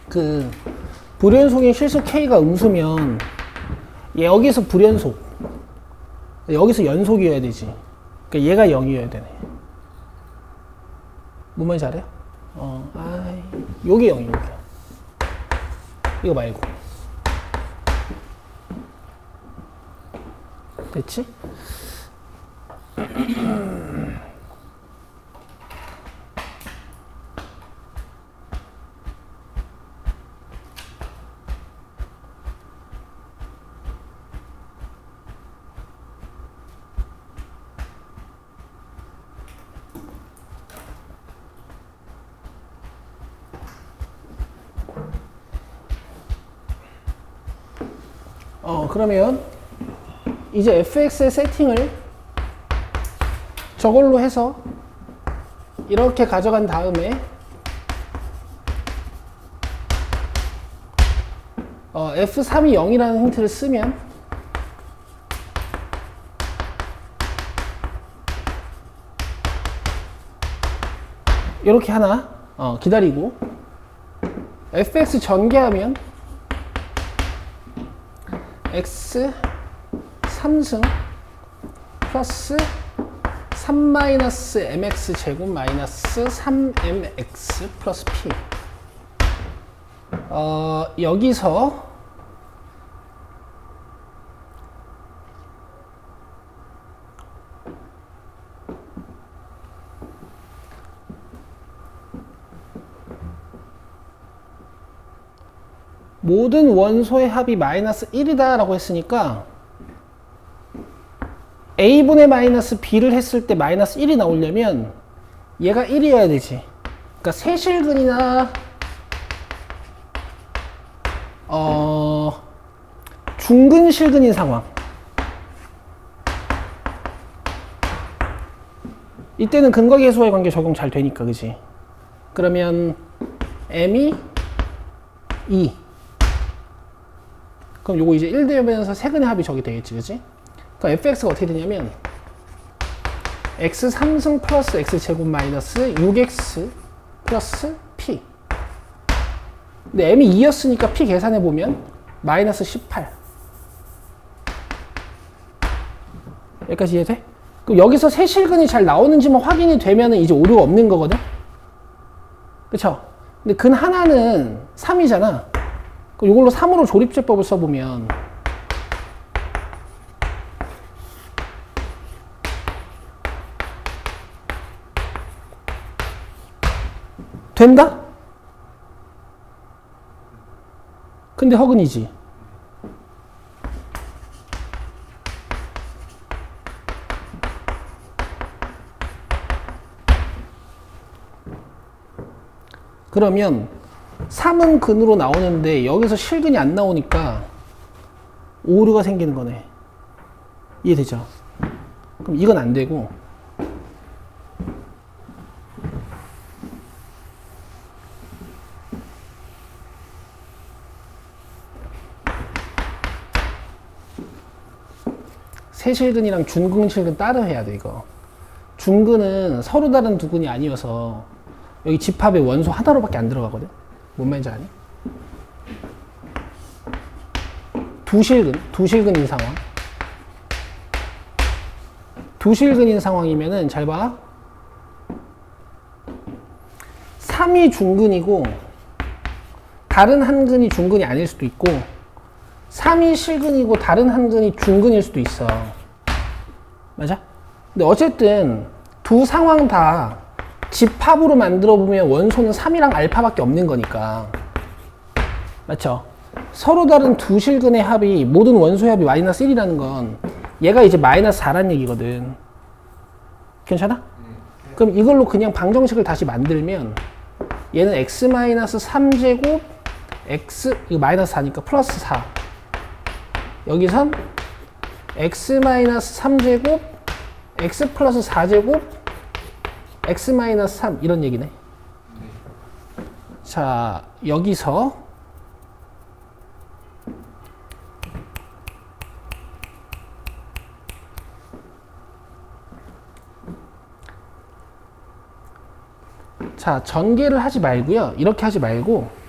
그 불연속인 실수 k가 음수면 여기서 불연속, 여기서 연속이어야 되지. 그러니까 얘가 0이어야 되네. 뭔 말인지 알아요? 요게 0이에요. 이거 말고. 됐지? 그러면 이제 fx의 세팅을 저걸로 해서 이렇게 가져간 다음에 f3이 0이라는 힌트를 쓰면 이렇게 하나 기다리고 fx 전개하면 x 3승 플러스 3-mx 제곱 마이너스 3mx 플러스 p. 여기서 모든 원소의 합이 마이너스 1이다 라고 했으니까 a분의 마이너스 b를 했을 때 마이너스 1이 나오려면 얘가 1이어야 되지. 그러니까 세실근이나 중근실근인 상황, 이때는 근거계수와의 관계 적용 잘 되니까, 그지? 그러면 m이 2. 그럼 요거 이제 1 되면서 세근의 합이 저기 되겠지, 그지? 그럼 fx가 어떻게 되냐면 x 3승 플러스 x제곱 마이너스 6x 플러스 p. 근데 m이 2였으니까 p 계산해보면 마이너스 18. 여기까지 이해돼? 그럼 여기서 세실근이 잘 나오는지만 확인이 되면 이제 오류가 없는 거거든? 그쵸? 근데 근 하나는 3이잖아. 그럼 이걸로 3으로 조립제법을 써보면 된다? 근데 허근이지. 그러면 3은 근으로 나오는데 여기서 실근이 안 나오니까 오류가 생기는 거네. 이해되죠? 그럼 이건 안 되고 세실근이랑 준근실근 따로 해야 돼. 이거 준근은 서로 다른 두 근이 아니어서 여기 집합에 원소 하나로밖에 안 들어가거든. 뭔 말인지 아니? 두실근인 상황. 두실근인 상황이면은 잘 봐. 3이 중근이고 다른 한 근이 중근이 아닐 수도 있고 3이 실근이고 다른 한 근이 중근일 수도 있어. 맞아? 근데 어쨌든 두 상황 다 집합으로 만들어 보면 원소는 3이랑 알파밖에 없는 거니까. 맞죠? 서로 다른 두 실근의 합이 모든 원소의 합이 마이너스 1이라는 건 얘가 이제 마이너스 4란 얘기거든. 괜찮아? 그럼 이걸로 그냥 방정식을 다시 만들면 얘는 x-3제곱 x 이거 마이너스 4니까 플러스 4 여기선 x-3제곱 x 플러스 4제곱 x-3 이런 얘기네. 자, 여기서 자, 전개를 하지 말고요. 이렇게 하지 말고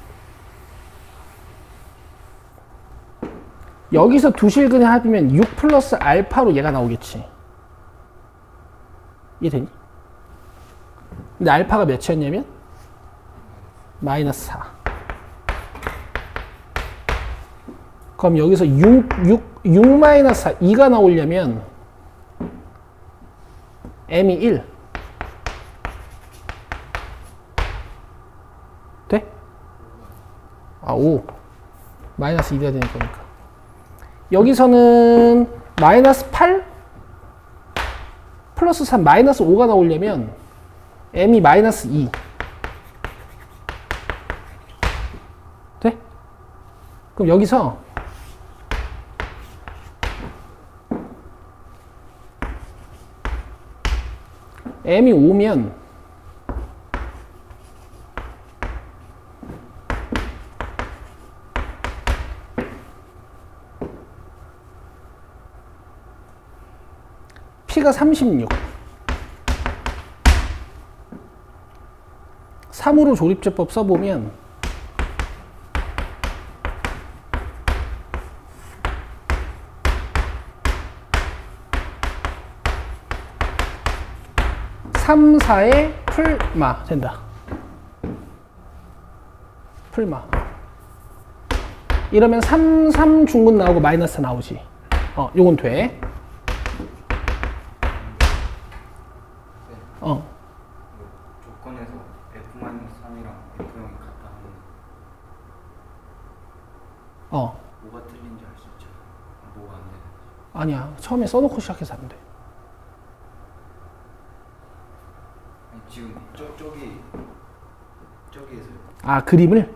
여기서 두 실근의 합이면 6 플러스 알파로 얘가 나오겠지. 이해되니? 근데 알파가 몇이었냐면 마이너스 4. 그럼 여기서 6 마이너스 4, 2가 나오려면 m이 1. 돼? 아, 5. 마이너스 2가 되는 거니까. 여기서는 마이너스 8 플러스 3 마이너스 5가 나오려면 m이 마이너스 2. 돼? 그럼 여기서 m이 5면 P가 36. 3으로 조립제법 써보면 삼, 4의 풀마 된다. 풀마. 이러면 3, 3 중근 나오고 마이너스 나오지. 요건 돼. 조건에서 F-3이랑 F0이 같다 하면 뭐가 틀린지 알 수 있죠. 뭐가 안 되는지. 아니야. 처음에 써놓고 시작해서 안 돼. 아니, 지금 저기에서요. 아, 그림을?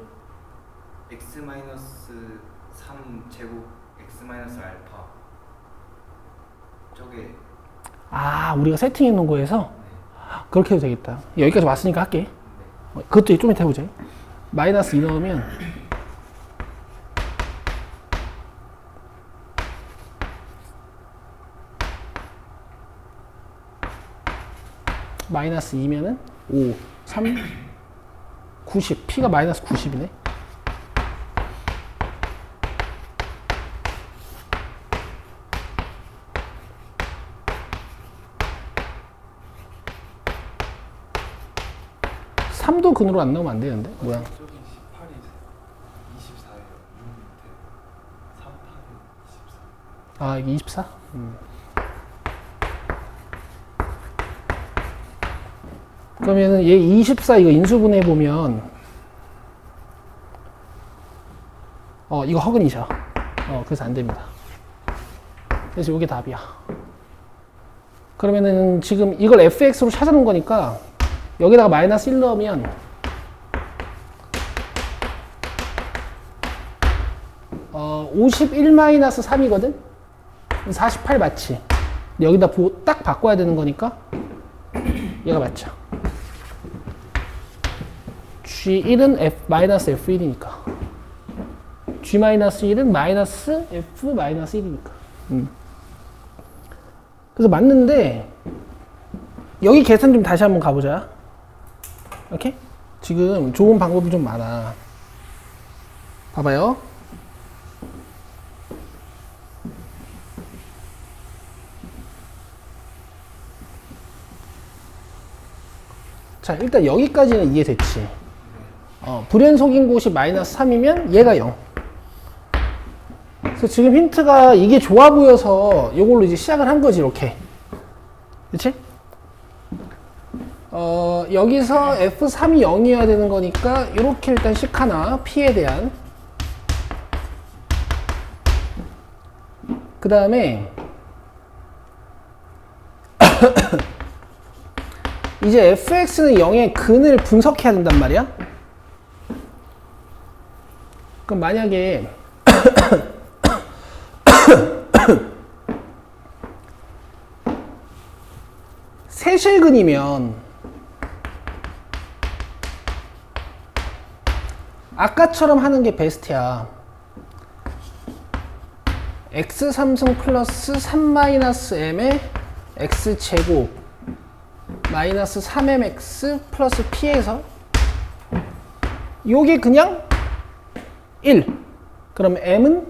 x-3 제곱 x-알파 저게 아, 우리가 세팅해 놓은 거에서? 그렇게 해도 되겠다. 여기까지 왔으니까 할게. 그것도 좀 이따 해보자. 마이너스 2 넣으면 마이너스 2면은 5, 3, 90. P가 마이너스 90이네. 삼도 근으로 안 나오면 안 되는데 모양. 저기 18이 24예요. 6 밑에 3, 8이 24. 아 이게 24? 그러면은 얘 24 이거 인수분해 보면 이거 허근이죠. 그래서 안 됩니다. 그래서 이게 답이야. 그러면은 지금 이걸 fx로 찾아놓은 거니까 여기다가 마이너스 1 넣으면 51 마이너스 3이거든? 48 맞지? 여기다 딱 바꿔야 되는 거니까 얘가 맞죠. G1은 마이너스 F1이니까 G-1은 마이너스 F-1이니까 그래서 맞는데 여기 계산 좀 다시 한번 가보자. 오케이? 지금 좋은 방법이 좀 많아. 봐봐요. 자, 일단 여기까지는 이해됐지. 불연속인 곳이 마이너스 3이면 얘가 0. 그래서 지금 힌트가 이게 좋아 보여서 이걸로 이제 시작을 한 거지, 이렇게. 그치? 여기서 F3이 0이어야 되는 거니까, 이렇게 일단 식 하나, P에 대한. 그 다음에, 이제 fx는 0의 근을 분석해야 된단 말이야. 그럼 만약에 세실근이면 아까처럼 하는 게 베스트야. x3승 플러스 3-m의 x제곱 마이너스 3mx 플러스 p에서 요게 그냥 1. 그럼 m은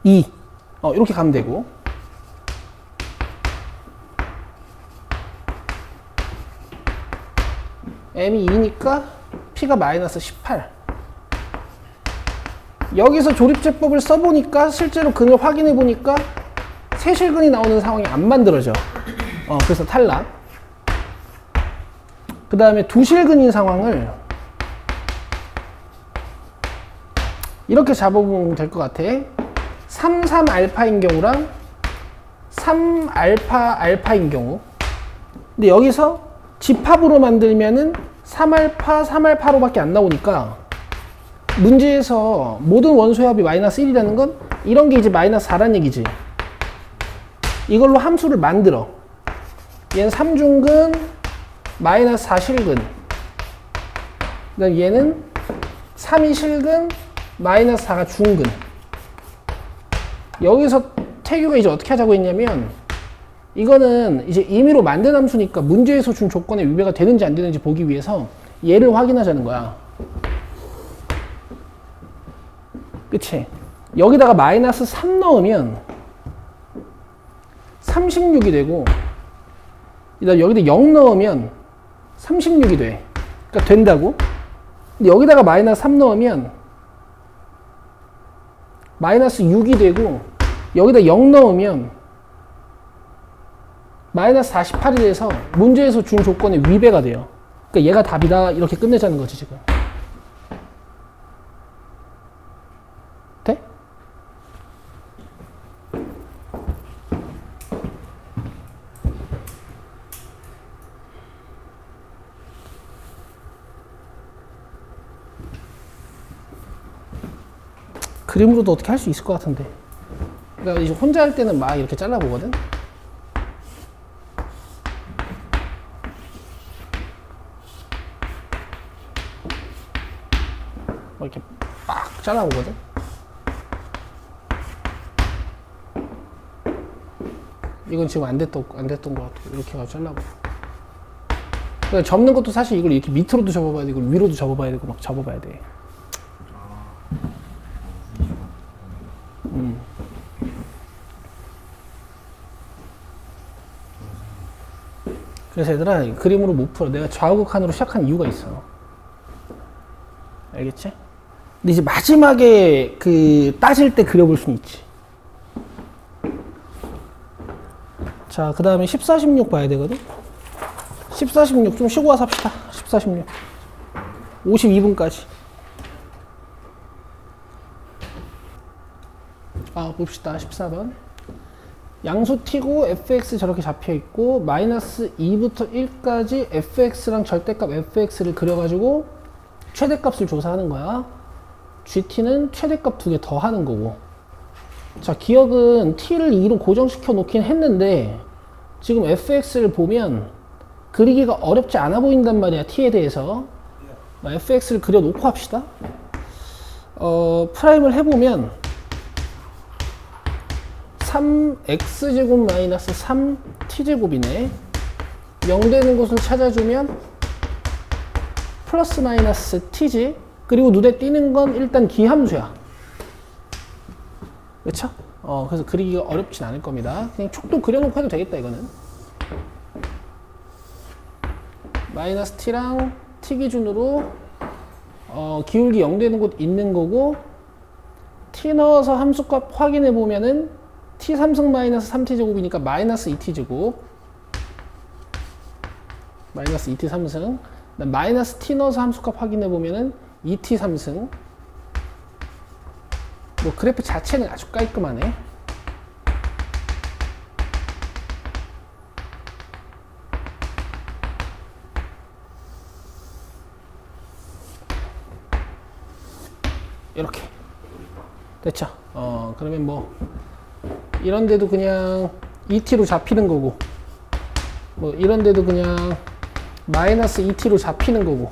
2. 이렇게 가면 되고. m이 2니까 p가 마이너스 18. 여기서 조립제법을 써보니까 실제로 근을 확인해 보니까 세실근이 나오는 상황이 안 만들어져. 그래서 탈락. 그 다음에 두실근인 상황을 이렇게 잡아보면 될 것 같아. 33알파인 경우랑 3알파 알파인 경우. 근데 여기서 집합으로 만들면은 3알파 3알파로밖에 안 나오니까 문제에서 모든 원소의 합이 마이너스 1이라는 건 이런 게 이제 마이너스 4란 얘기지. 이걸로 함수를 만들어. 얘는 3중근 마이너스 4실근. 그다음 얘는 3이 실근 마이너스 4가 중근. 여기서 태규가 이제 어떻게 하자고 했냐면 이거는 이제 임의로 만든 함수니까 문제에서 준 조건에 위배가 되는지 안 되는지 보기 위해서 얘를 확인하자는 거야. 그치? 여기다가 마이너스 3 넣으면 36이 되고 여기다 0 넣으면 36이 돼. 그러니까 된다고. 근데 여기다가 마이너스 3 넣으면 마이너스 6이 되고 여기다 0 넣으면 마이너스 48이 돼서 문제에서 준 조건에 위배가 돼요. 그러니까 얘가 답이다 이렇게 끝내자는 거지 지금. 돼? 그림으로도 어떻게 할 수 있을 것 같은데. 그러니까 이제 혼자 할 때는 막 이렇게 잘라보거든. 이렇게 빡 잘라보거든. 이건 지금 안 됐던 것 같고 이렇게 해서 잘라보고. 그러니까 접는 것도 사실 이걸 이렇게 밑으로도 접어봐야 되고 위로도 접어봐야 되고 막 접어봐야 돼. 그래서 얘들아 그림으로 못 풀어. 내가 좌우극한으로 시작한 이유가 있어. 알겠지? 근데 이제 마지막에 그 따질 때 그려볼 수는 있지. 자, 그 다음에 14, 16 봐야 되거든? 14, 16 좀 쉬고 와서 합시다. 14, 16 52분까지. 봅시다. 14번. 양수 t고 fx 저렇게 잡혀있고 마이너스 2부터 1까지 fx랑 절대값 fx를 그려가지고 최대값을 조사하는 거야. gt는 최대값 2개 더 하는 거고. 자, 기억은 t를 2로 고정시켜 놓긴 했는데 지금 fx를 보면 그리기가 어렵지 않아 보인단 말이야. t에 대해서. fx를 그려놓고 합시다. 프라임을 해보면 3x제곱 마이너스 3t제곱이네. 0 되는 곳을 찾아주면 플러스 마이너스 t지. 그리고 눈에 띄는 건 일단 기함수야. 그쵸? 그래서 그리기가 어렵진 않을 겁니다. 그냥 촉도 그려놓고 해도 되겠다, 이거는. 마이너스 t랑 t 기준으로 기울기 0 되는 곳 있는 거고, t 넣어서 함수값 확인해 보면은 t 3승 마이너스 3t 제곱이니까 마이너스 2t 제곱, 마이너스 2t 3승, 마이너스 t 넣어서 함수값 확인해 보면은 2t 3승. 뭐 그래프 자체는 아주 깔끔하네. 이렇게 됐죠? 그러면 뭐 이런 데도 그냥 2t로 잡히는 거고, 뭐 이런 데도 그냥 마이너스 2t로 잡히는 거고,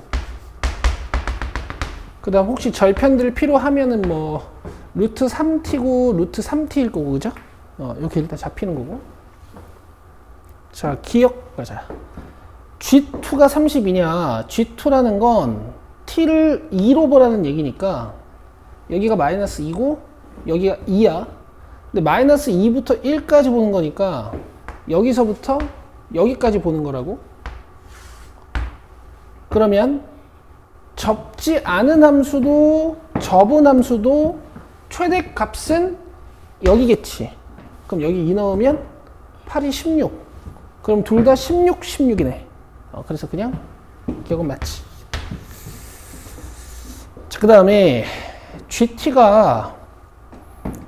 그 다음 혹시 절편들 필요하면은 뭐 루트 3t고 루트 3t일 거고, 그죠? 이렇게 일단 잡히는 거고. 자, 기억하자. G2가 30이냐, G2라는 건 t를 2로 보라는 얘기니까 여기가 마이너스 2고 여기가 2야. 근데 마이너스 2부터 1까지 보는 거니까 여기서부터 여기까지 보는 거라고. 그러면 접지 않은 함수도 접은 함수도 최대값은 여기겠지. 그럼 여기 2 넣으면 8이 16. 그럼 둘 다 16, 16이네. 그래서 그냥 기억은 맞지. 자, 그 다음에 GT가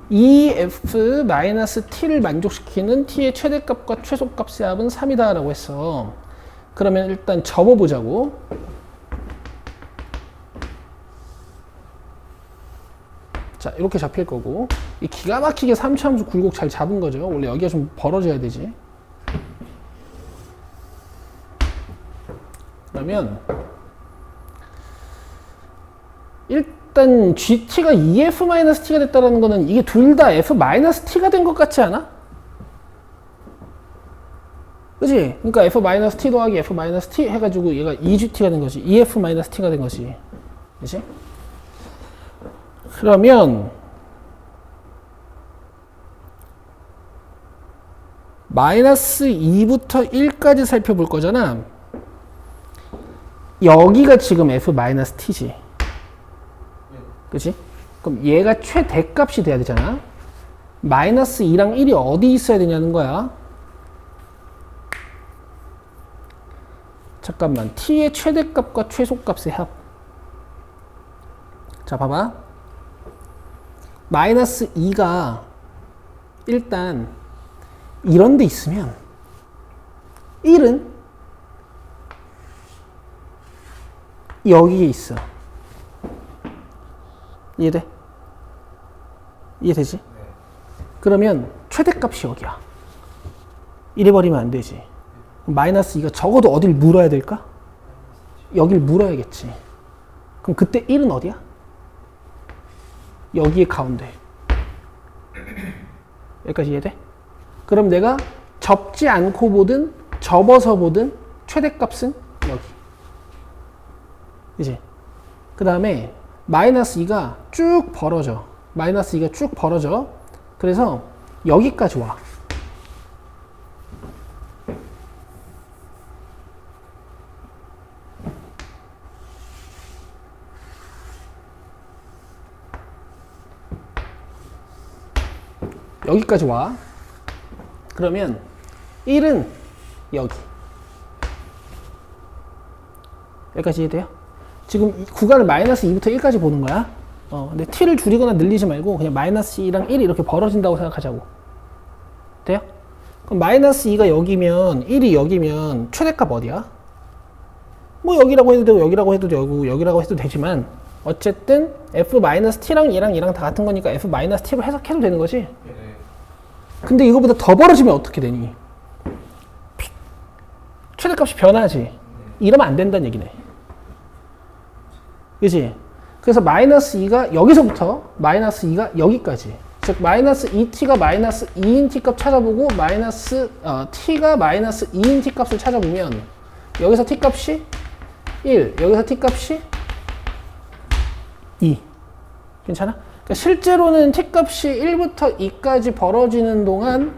EF-T를 만족시키는 T의 최대값과 최소값의 합은 3이다 라고 했어. 그러면 일단 접어보자고. 자, 이렇게 잡힐 거고, 이 기가 막히게 3차 함수 굴곡 잘 잡은 거죠. 원래 여기가 좀 벌어져야 되지. 그러면 일단 GT가 EF-T가 됐다는 거는 이게 둘 다 F-T가 된 것 같지 않아? 그치? 그러니까 F-T 더하기 F-T 해가지고 얘가 EGT가 된 거지. EF-T가 된 거지. 그치? 그러면 마이너스 2부터 1까지 살펴볼 거잖아. 여기가 지금 F-T지. 그치? 그럼 얘가 최대값이 돼야 되잖아. 마이너스 2랑 1이 어디 있어야 되냐는 거야. 잠깐만. t의 최대값과 최소값의 합. 자, 봐봐. 마이너스 2가 일단 이런 데 있으면 1은 여기에 있어. 이해돼? 이해되지? 네. 그러면 최대값이 여기야. 이래버리면 안 되지. 마이너스 2가 적어도 어딜 물어야 될까? 여길 물어야겠지. 그럼 그때 1은 어디야? 여기에 가운데. 여기까지 이해돼? 그럼 내가 접지 않고 보든 접어서 보든 최대값은 여기. 그지? 그 다음에 마이너스 2가 쭉 벌어져. 마이너스 2가 쭉 벌어져. 그래서 여기까지 와. 여기까지 와. 그러면 1은 여기. 여기까지 이해돼요? 지금 이 구간을 마이너스 2부터 1까지 보는 거야. 근데 t를 줄이거나 늘리지 말고 그냥 마이너스 2랑 1이 이렇게 벌어진다고 생각하자고. 돼요? 그럼 마이너스 2가 여기면 1이 여기면 최대값 어디야? 뭐 여기라고 해도 되고 여기라고 해도 되고 여기라고 해도 되지만 어쨌든 f-t랑 얘랑 다 같은 거니까 f-t로 해석해도 되는 거지. 네. 근데 이거보다 더 벌어지면 어떻게 되니? 최대값이 변하지. 이러면 안 된다는 얘기네. 그치? 그래서 마이너스 2가 여기서부터 마이너스 2가 여기까지. 즉 마이너스 2t가 마이너스 2인 t 값 찾아보고 t가 마이너스 2인 t 값을 찾아보면 여기서 t 값이 1, 여기서 t 값이 2. 괜찮아? 그러니까 실제로는 t 값이 1부터 2까지 벌어지는 동안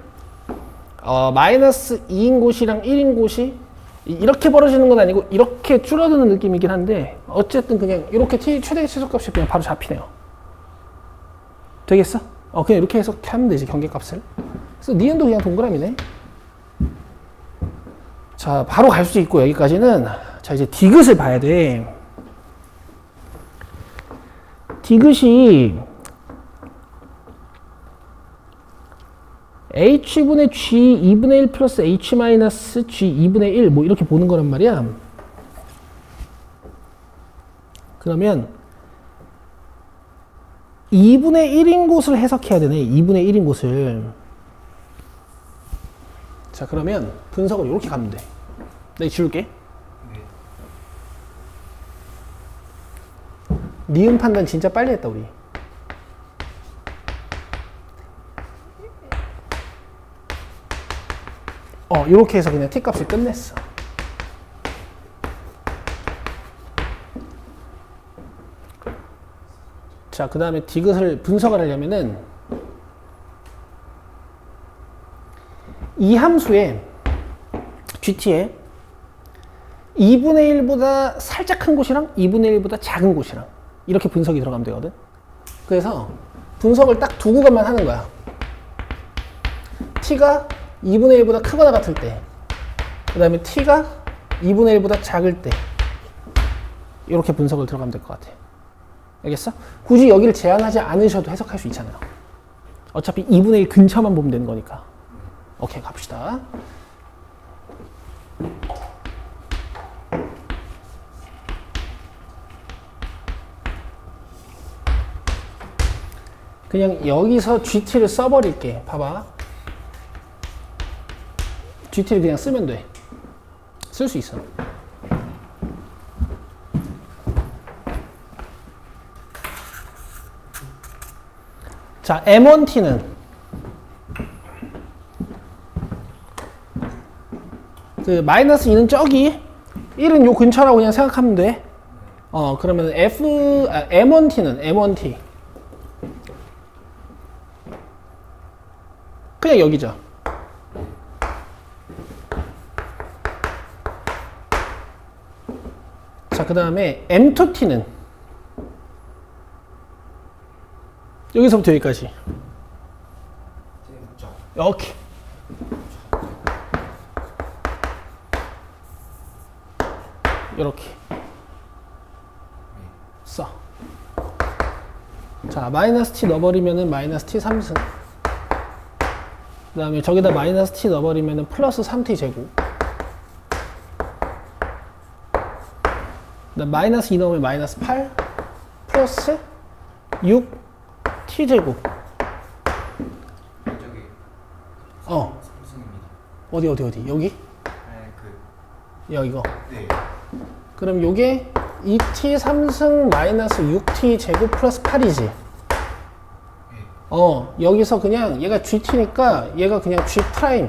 마이너스 2인 곳이랑 1인 곳이 이렇게 벌어지는 건 아니고 이렇게 줄어드는 느낌이긴 한데 어쨌든 그냥 이렇게 t 최대 최소값이 그냥 바로 잡히네요. 되겠어? 그냥 이렇게 해서 하면 되지, 경계값을. 그래서 니은도 그냥 동그라미네. 자, 바로 갈 수 있고 여기까지는. 자, 이제 디귿을 봐야 돼. 디귿이 h분의 g 2분의 1 플러스 h 마이너스 g 2분의 1 뭐 이렇게 보는 거란 말이야. 그러면 2분의 1인 곳을 해석해야 되네. 2분의 1인 곳을. 자, 그러면 분석을 이렇게 가면 돼. 내가 지울게. 니은 판단 진짜 빨리 했다 우리. 이렇게 해서 그냥 t 값을 끝냈어. 자, 그 다음에 디귿을 분석을 하려면은 이 함수에 gt에 2분의 1보다 살짝 큰 곳이랑 2분의 1보다 작은 곳이랑 이렇게 분석이 들어가면 되거든. 그래서 분석을 딱 두 구간만 하는 거야. t가 2분의 1보다 크거나 같을 때, 그 다음에 t가 2분의 1보다 작을 때 이렇게 분석을 들어가면 될 것 같아. 알겠어? 굳이 여기를 제한하지 않으셔도 해석할 수 있잖아요. 어차피 2분의 1 근처만 보면 되는 거니까. 오케이, 갑시다. 그냥 여기서 GT를 써버릴게. 봐봐. GT를 그냥 쓰면 돼. 쓸 수 있어. 자, M1T는 그 마이너스 2는 저기 1은 요 근처라고 그냥 생각하면 돼. 그러면 M1T는 M1T 그냥 여기죠. 자, 그 다음에 M2T는 여기서부터 여기까지. 이렇게. 이렇게. 써. 자, 마이너스 t 넣어버리면은 마이너스 t 3승. 그 다음에 저기다 마이너스 t 넣어버리면은 플러스 3t 제곱. 그 다음 마이너스 2 넣으면 마이너스 8 플러스 6 t 제곱. 저기 삼승입니다. 어디 여기? 이거. 네. 그럼 요게 2t 3승 마이너스 6t 제곱 플러스 8이지. 여기서 그냥 얘가 gt니까 얘가 그냥 g 프라임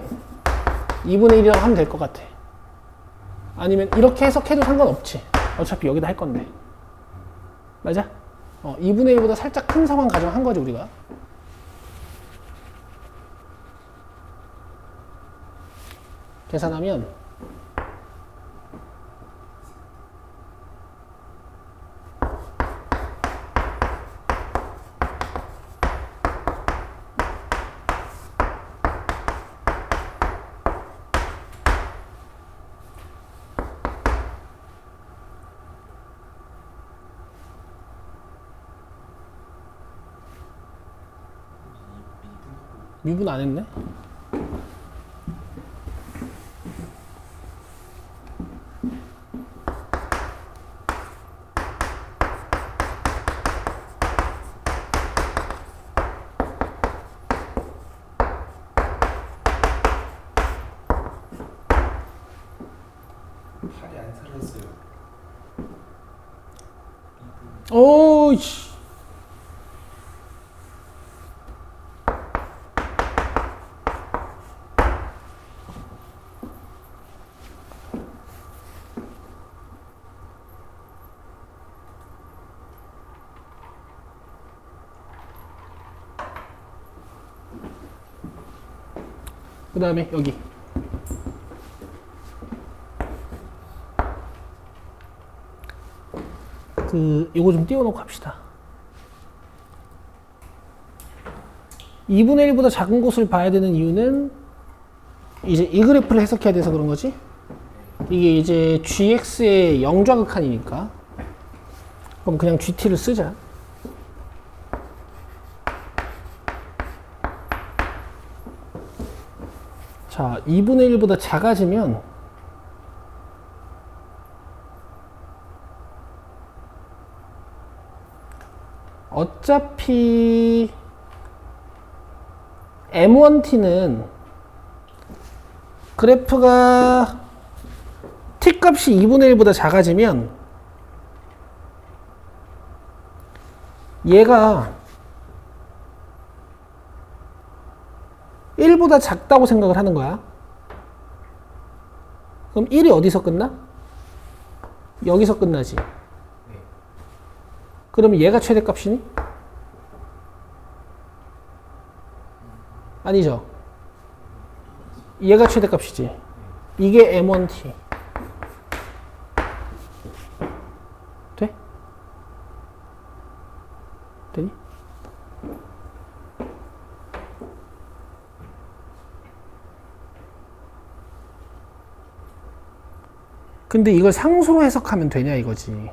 2분의 1이라고 하면 될 것 같아. 아니면 이렇게 해석해도 상관없지. 어차피 여기다 할 건데. 맞아? 2분의 1보다 살짝 큰 상황 가정한 거지 우리가. 계산하면 미분 안 했네? 팔이 안 살렸어요. 오이씨. 그 다음에 여기 요거 좀 띄워놓고 합시다. 2분의 1보다 작은 곳을 봐야 되는 이유는 이제 이 그래프를 해석해야 돼서 그런 거지. 이게 이제 gx의 영좌극한이니까. 그럼 그냥 gt를 쓰자. 자, 2분의 1보다 작아지면 어차피 m1t는 그래프가 t 값이 2분의 1보다 작아지면 얘가 1보다 작다고 생각을 하는 거야. 그럼 1이 어디서 끝나? 여기서 끝나지. 그러면 얘가 최대값이니? 아니죠. 얘가 최대값이지. 이게 m1t. 돼? 되니? 근데 이걸 상수로 해석하면 되냐 이거지.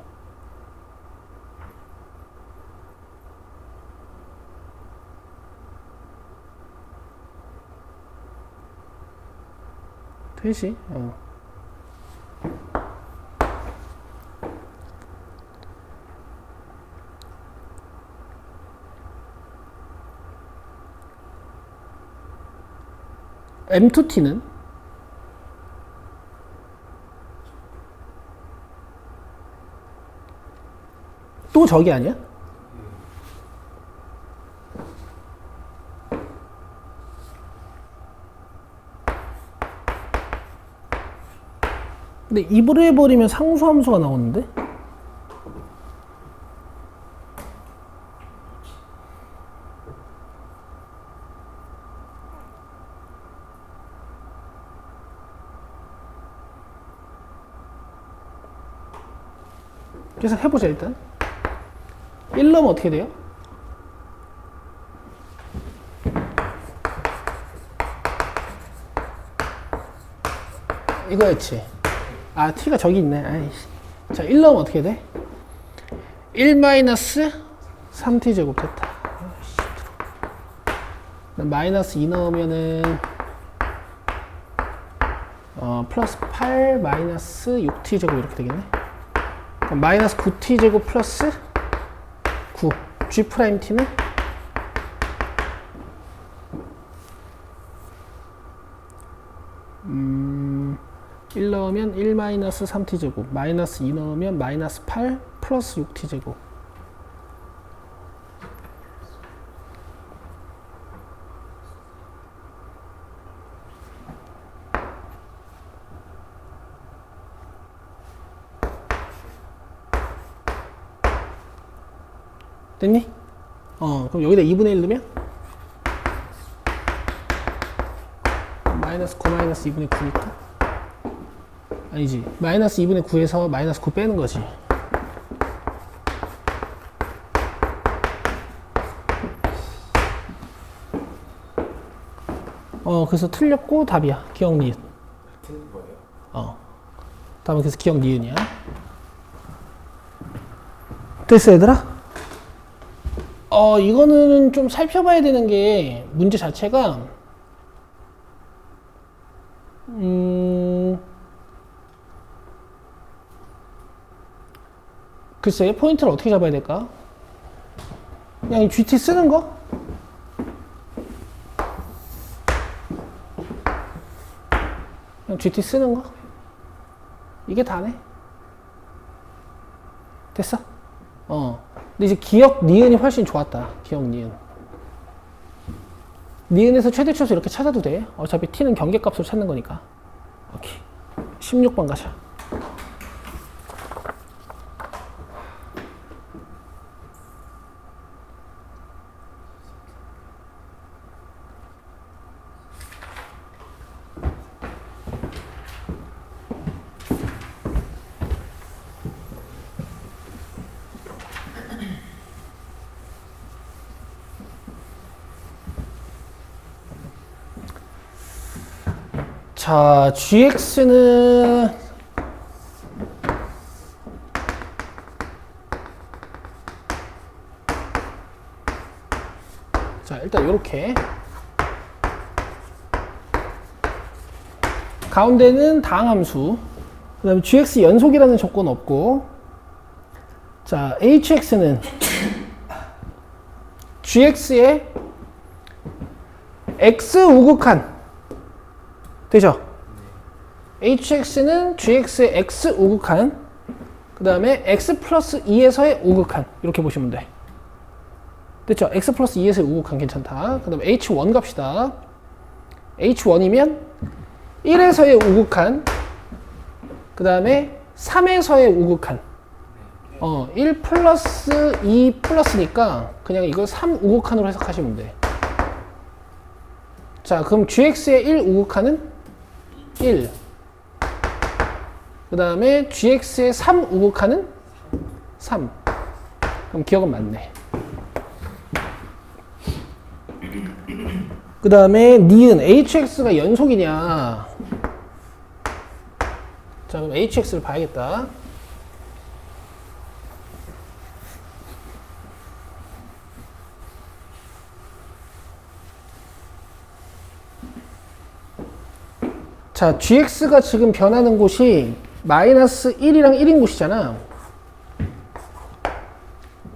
되지. M2T는 또 저기 아니야? 근데 입을 해버리면 상수함수가 나오는데? 그래서 해보자 일단. 1 넣으면 어떻게 돼요? 이거였지. 아, t가 저기 있네. 아이씨. 자, 1 넣으면 어떻게 돼? 1-3t 제곱 됐다. 마이너스 2 넣으면은 플러스 8 마이너스 6t 제곱 이렇게 되겠네. 그럼 마이너스 9t 제곱 플러스 9 g 프라임 t는 1 넣으면 1 마이너스 3t 제곱, 마이너스 2 넣으면 마이너스 8 플러스 6t 제곱. 됐니? 그럼 여기다 2분의 1 넣으면? 마이너스 9 마이너스 2분의 9니까? 아니지. 마이너스 2분의 9에서 마이너스 9 빼는 거지. 그래서 틀렸고 답이야. 기억 니은. 틀린 거예요? 다음에 그래서 기억 니은이야. 됐어, 얘들아? 이거는 좀 살펴봐야 되는 게 문제 자체가 글쎄 포인트를 어떻게 잡아야 될까? 그냥 이 GT 쓰는 거? 그냥 GT 쓰는 거? 이게 다네. 됐어? 근데 이제 기억 니은이 훨씬 좋았다. 기억 니은. 니은에서 최대치수 이렇게 찾아도 돼. 어차피 t는 경계값으로 찾는 거니까. 오케이. 16번 가자. 자, gx는 자, 일단 요렇게 가운데는 다항함수, 그 다음에 gx 연속이라는 조건 없고, 자, hx는 gx의 x 우극한 되죠? hx는 gx의 x 우극한, 그 다음에 x 플러스 2에서의 우극한, 이렇게 보시면 돼. 됐죠? x 플러스 2에서의 우극한 괜찮다. 그 다음에 h1 갑시다. h1이면 1에서의 우극한, 그 다음에 3에서의 우극한. 1 플러스 2 플러스니까 그냥 이걸 3 우극한으로 해석하시면 돼. 자, 그럼 gx의 1 우극한은 1. 그 다음에 gx의 3 우극한은 3. 그럼 기억은 맞네. 그 다음에 니은 hx가 연속이냐. 자, 그럼 hx를 봐야겠다. 자, gx가 지금 변하는 곳이 마이너스 1이랑 1인 곳이잖아.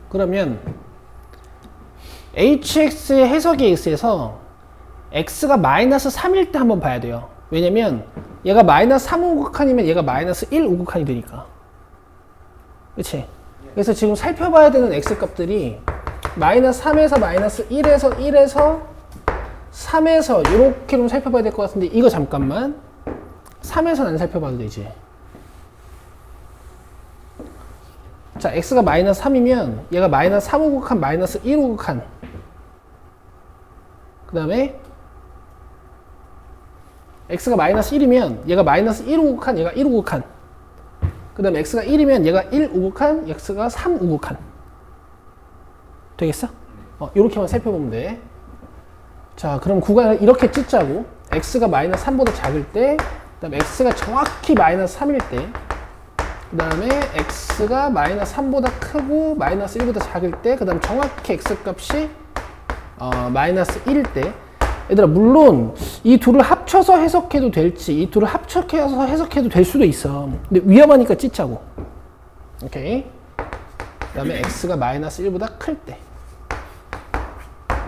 그러면 hx의 해석의 x에서 x가 마이너스 3일 때 한번 봐야 돼요. 왜냐면 얘가 마이너스 3 우극한이면 얘가 마이너스 1 우극한이 되니까. 그치? 그래서 지금 살펴봐야 되는 x 값들이 마이너스 3에서 마이너스 1에서 1에서 3에서 이렇게 좀 살펴봐야 될 것 같은데, 이거 잠깐만. 3에서는 안 살펴봐도 되지. 자, x가 마이너스 3이면 얘가 마이너스 3 우극한, 마이너스 1 우극한. 그 다음에 x가 마이너스 1이면 얘가 마이너스 1 우극한, 얘가 1 우극한. 그 다음에 x가 1이면 얘가 1 우극한, x가 3 우극한. 되겠어? 이렇게만 살펴보면 돼. 자, 그럼 구간을 이렇게 찢자고. x가 마이너스 3보다 작을 때, 그 다음에 x가 정확히 마이너스 3일 때, 그 다음에 x가 마이너스 3보다 크고 마이너스 1보다 작을 때, 그 다음 정확히 x 값이 마이너스 1일 때. 얘들아, 물론 이 둘을 합쳐서 해석해도 될지, 이 둘을 합쳐서 해석해도 될 수도 있어. 근데 위험하니까 찢자고. 오케이. 그 다음에 x가 마이너스 1보다 클 때.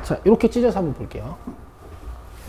자, 이렇게 찢어서 한번 볼게요.